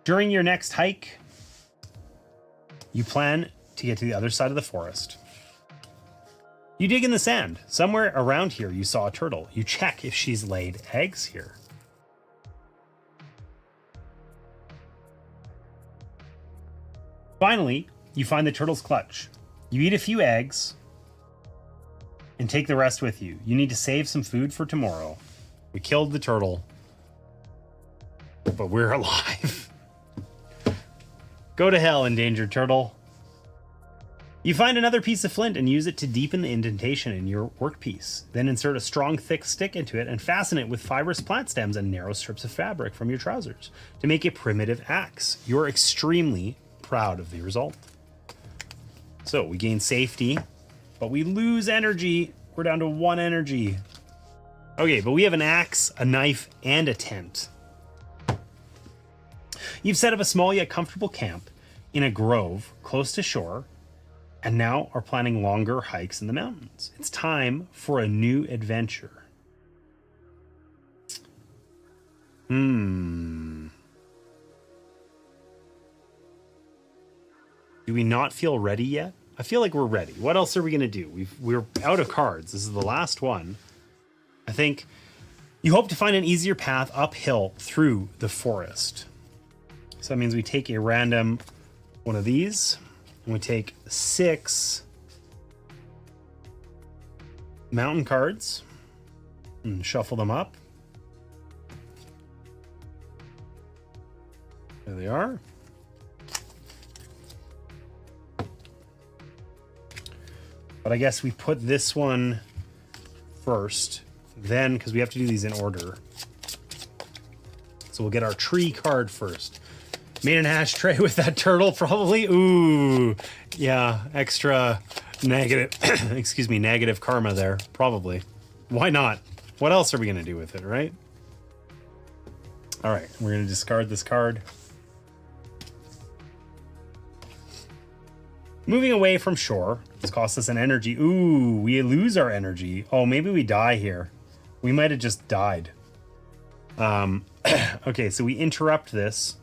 During your next hike, you plan to get to the other side of the forest. You dig in the sand. Somewhere around here, you saw a turtle. You check if she's laid eggs here. Finally, you find the turtle's clutch. You eat a few eggs and take the rest with you. You need to save some food for tomorrow. We killed the turtle, but we're alive. Go to hell, endangered turtle. You find another piece of flint and use it to deepen the indentation in your workpiece. Then insert a strong, thick stick into it and fasten it with fibrous plant stems and narrow strips of fabric from your trousers to make a primitive axe. You're extremely proud of the result. So we gain safety, but we lose energy. We're down to 1 energy. Okay, but we have an axe, a knife, and a tent. You've set up a small yet comfortable camp in a grove close to shore, and now are planning longer hikes in the mountains. It's time for a new adventure. Do we not feel ready yet? I feel like we're ready. What else are we going to do? We're out of cards. This is the last one. I think you hope to find an easier path uphill through the forest. So that means we take a random one of these. And we take 6 mountain cards and shuffle them up. There they are. But I guess we put this one first, then, because we have to do these in order. So we'll get our tree card first. Made an ashtray with that turtle, probably. Ooh, yeah, extra negative, excuse me, negative karma there, probably. Why not? What else are we going to do with it, right? All right, we're going to discard this card. Moving away from shore. This costs us an energy. Ooh, we lose our energy. Oh, maybe we die here. We might have just died. Okay, so we interrupt this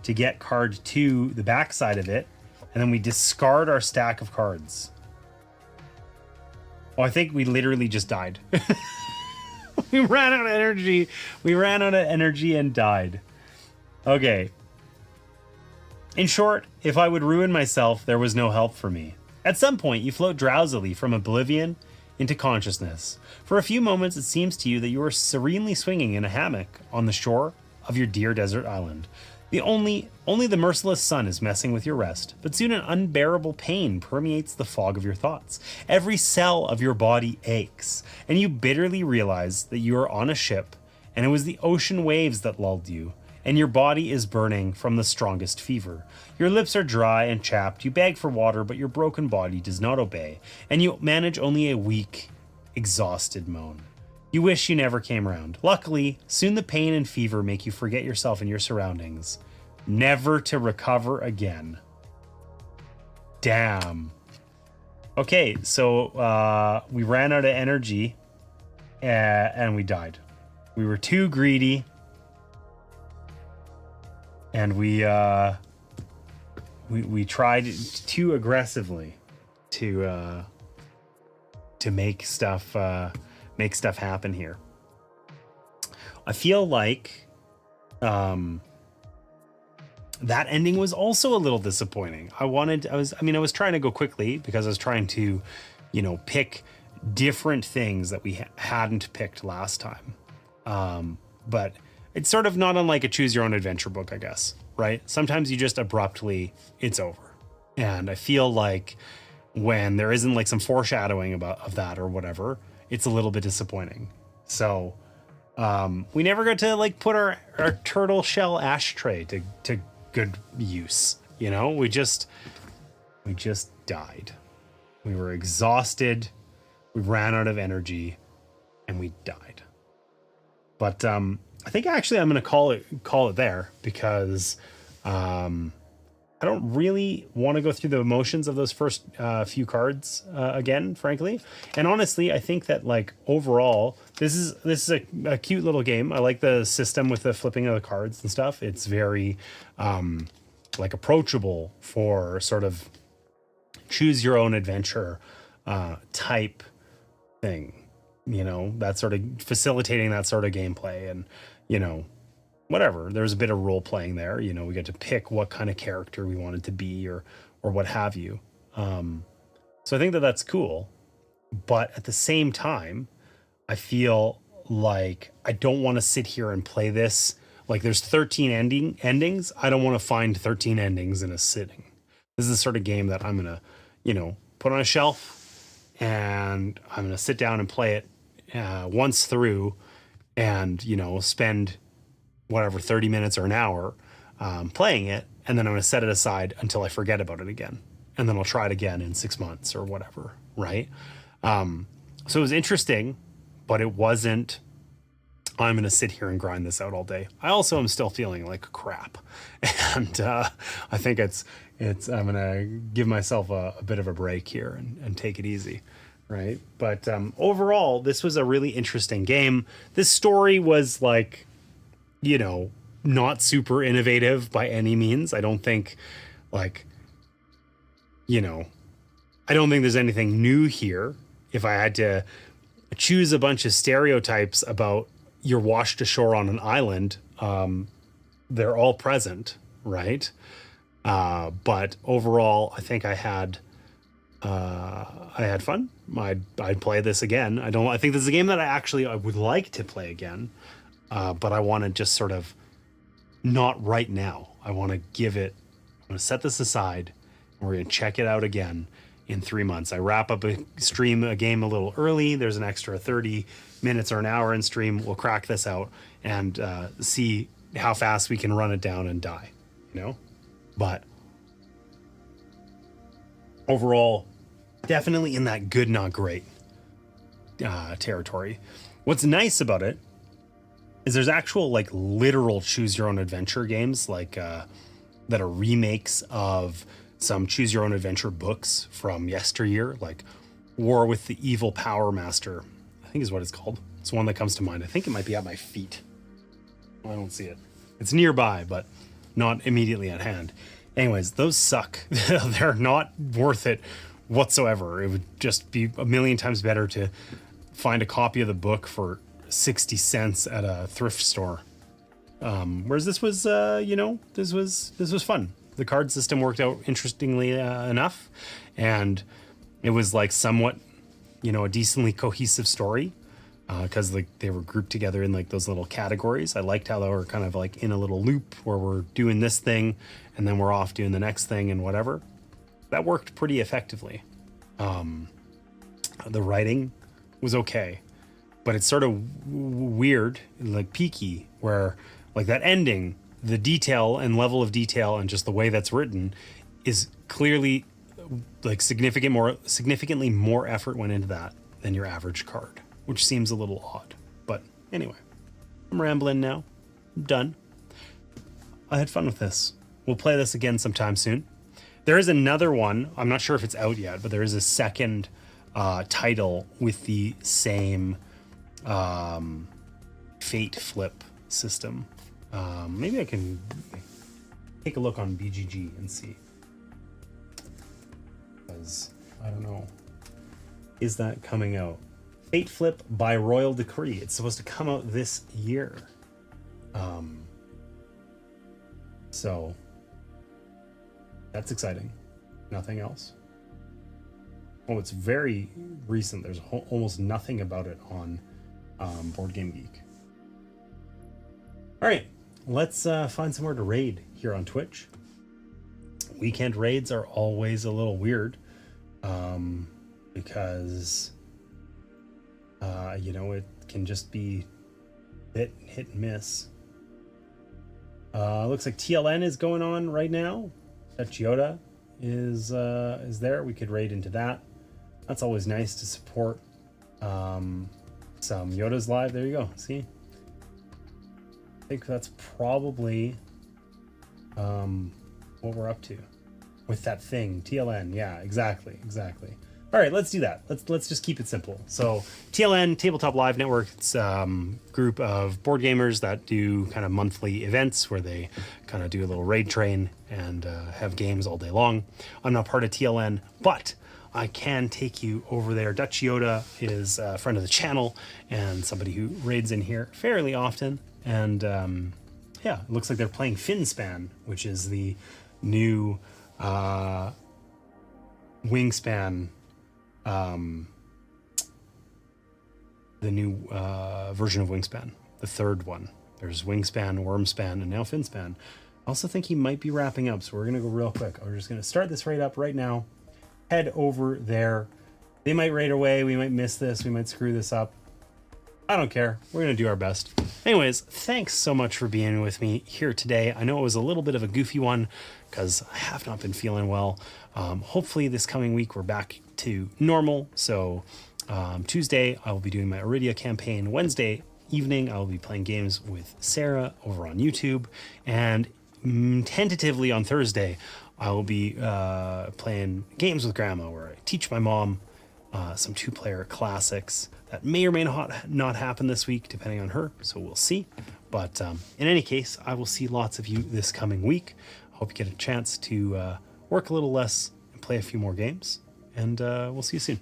to get card 2, the back side of it, and then we discard our stack of cards. Oh, I think we literally just died. We ran out of energy. We ran out of energy and died. Okay. In short, if I would ruin myself, there was no help for me. At some point, you float drowsily from oblivion into consciousness. For a few moments, it seems to you that you are serenely swinging in a hammock on the shore of your dear desert island. Only the merciless sun is messing with your rest, but soon an unbearable pain permeates the fog of your thoughts. Every cell of your body aches, and you bitterly realize that you are on a ship, and it was the ocean waves that lulled you, and your body is burning from the strongest fever. Your lips are dry and chapped, you beg for water, but your broken body does not obey, and you manage only a weak, exhausted moan. You wish you never came around. Luckily, soon the pain and fever make you forget yourself and your surroundings, never to recover again. Damn. Okay, so we ran out of energy and we died. We were too greedy, and we tried too aggressively to make stuff happen here. I feel like that ending was also a little disappointing. I was trying to go quickly because I was trying to, pick different things that we hadn't picked last time. But it's sort of not unlike a choose your own adventure book, I guess, right? Sometimes you just abruptly, it's over. And I feel like when there isn't like some foreshadowing of that or whatever, it's a little bit disappointing. So we never got to like put our turtle shell ashtray to good use. We just died. We were exhausted. We ran out of energy and we died. But I think actually I'm going to call it there, because I don't really want to go through the emotions of those first few cards again, frankly. And honestly, I think that like overall, this is a cute little game. I like the system with the flipping of the cards and stuff. It's very like approachable for sort of choose your own adventure type thing. That sort of facilitating that sort of gameplay, and whatever. There's a bit of role playing there. We get to pick what kind of character we wanted to be or what have you. So I think that that's cool. But at the same time, I feel like I don't want to sit here and play this. Like there's 13 endings. I don't want to find 13 endings in a sitting. This is the sort of game that I'm gonna, put on a shelf, and I'm gonna sit down and play it once through, and spend whatever 30 minutes or an hour playing it, and then I'm gonna set it aside until I forget about it again, and then I'll try it again in 6 months or whatever, right? So it was interesting, but it wasn't, I'm going to sit here and grind this out all day. I also am still feeling like crap. And I think I'm going to give myself a bit of a break here and take it easy, right? But overall, this was a really interesting game. This story was like, not super innovative by any means. I don't think I don't think there's anything new here. If I had to choose a bunch of stereotypes about you're washed ashore on an island, they're all present, right? But overall, I think I had fun. I'd play this again. I think this is a game that I would like to play again, but I want to just sort of not right now. I'm going to set this aside, and we're going to check it out again in 3 months. I wrap up a game a little early. There's an extra 30 minutes or an hour in stream. We'll crack this out and see how fast we can run it down and die, But overall, definitely in that good, not great territory. What's nice about it is there's actual literal choose your own adventure games that are remakes of some choose your own adventure books from yesteryear, like War with the Evil Power Master, I think is what it's called. It's one that comes to mind. I think it might be at my feet. I don't see it. It's nearby, but not immediately at hand. Anyways, those suck. They're not worth it whatsoever. It would just be a million times better to find a copy of the book for 60 cents at a thrift store. Whereas this was, this was fun. The card system worked out interestingly enough, and it was somewhat, a decently cohesive story because they were grouped together in those little categories. I liked how they were kind of in a little loop where we're doing this thing and then we're off doing the next thing and whatever. That worked pretty effectively. The writing was okay, but it's sort of weird, peaky, where that ending, the detail and level of detail and just the way that's written is clearly significantly more effort went into that than your average card, which seems a little odd. But anyway, I'm rambling now. I'm done. I had fun with this. We'll play this again sometime soon. There is another one. I'm not sure if it's out yet, but there is a second title with the same Fateflip system. Maybe I can take a look on BGG and see. Because I don't know. Is that coming out? Fateflip by royal decree. It's supposed to come out this year. So that's exciting. Nothing else. Oh, it's very recent. There's almost nothing about it on Board Game Geek. All right, let's find somewhere to raid here on Twitch. Weekend raids are always a little weird because, it can just be hit and miss. Looks like TLN is going on right now. Dutch Yoda is there. We could raid into that. That's always nice to support some Yoda's live. There you go. See? I think that's probably what we're up to with that thing. TLN. Yeah, exactly. All right, let's do that. Let's just keep it simple. So TLN, Tabletop Live Network, it's a group of board gamers that do kind of monthly events where they kind of do a little raid train and have games all day long. I'm not part of TLN, but I can take you over there. Dutch Yoda is a friend of the channel and somebody who raids in here fairly often. And it looks like they're playing Finspan, which is the new Wingspan, the new version of Wingspan, the third one. There's Wingspan, Wormspan, and now Finspan. I also think he might be wrapping up, so we're going to go real quick. We're just going to start this raid up right now. Head over there. They might raid away. We might miss this. We might screw this up. I don't care. We're going to do our best. Anyways, thanks so much for being with me here today. I know it was a little bit of a goofy one because I have not been feeling well. Hopefully this coming week we're back to normal. So Tuesday I will be doing my Iridia campaign. Wednesday evening I will be playing games with Sarah over on YouTube. And tentatively on Thursday I will be playing games with Grandma where I teach my mom some 2-player classics that may or may not happen this week, depending on her. So we'll see. But in any case, I will see lots of you this coming week. Hope you get a chance to work a little less and play a few more games. And we'll see you soon.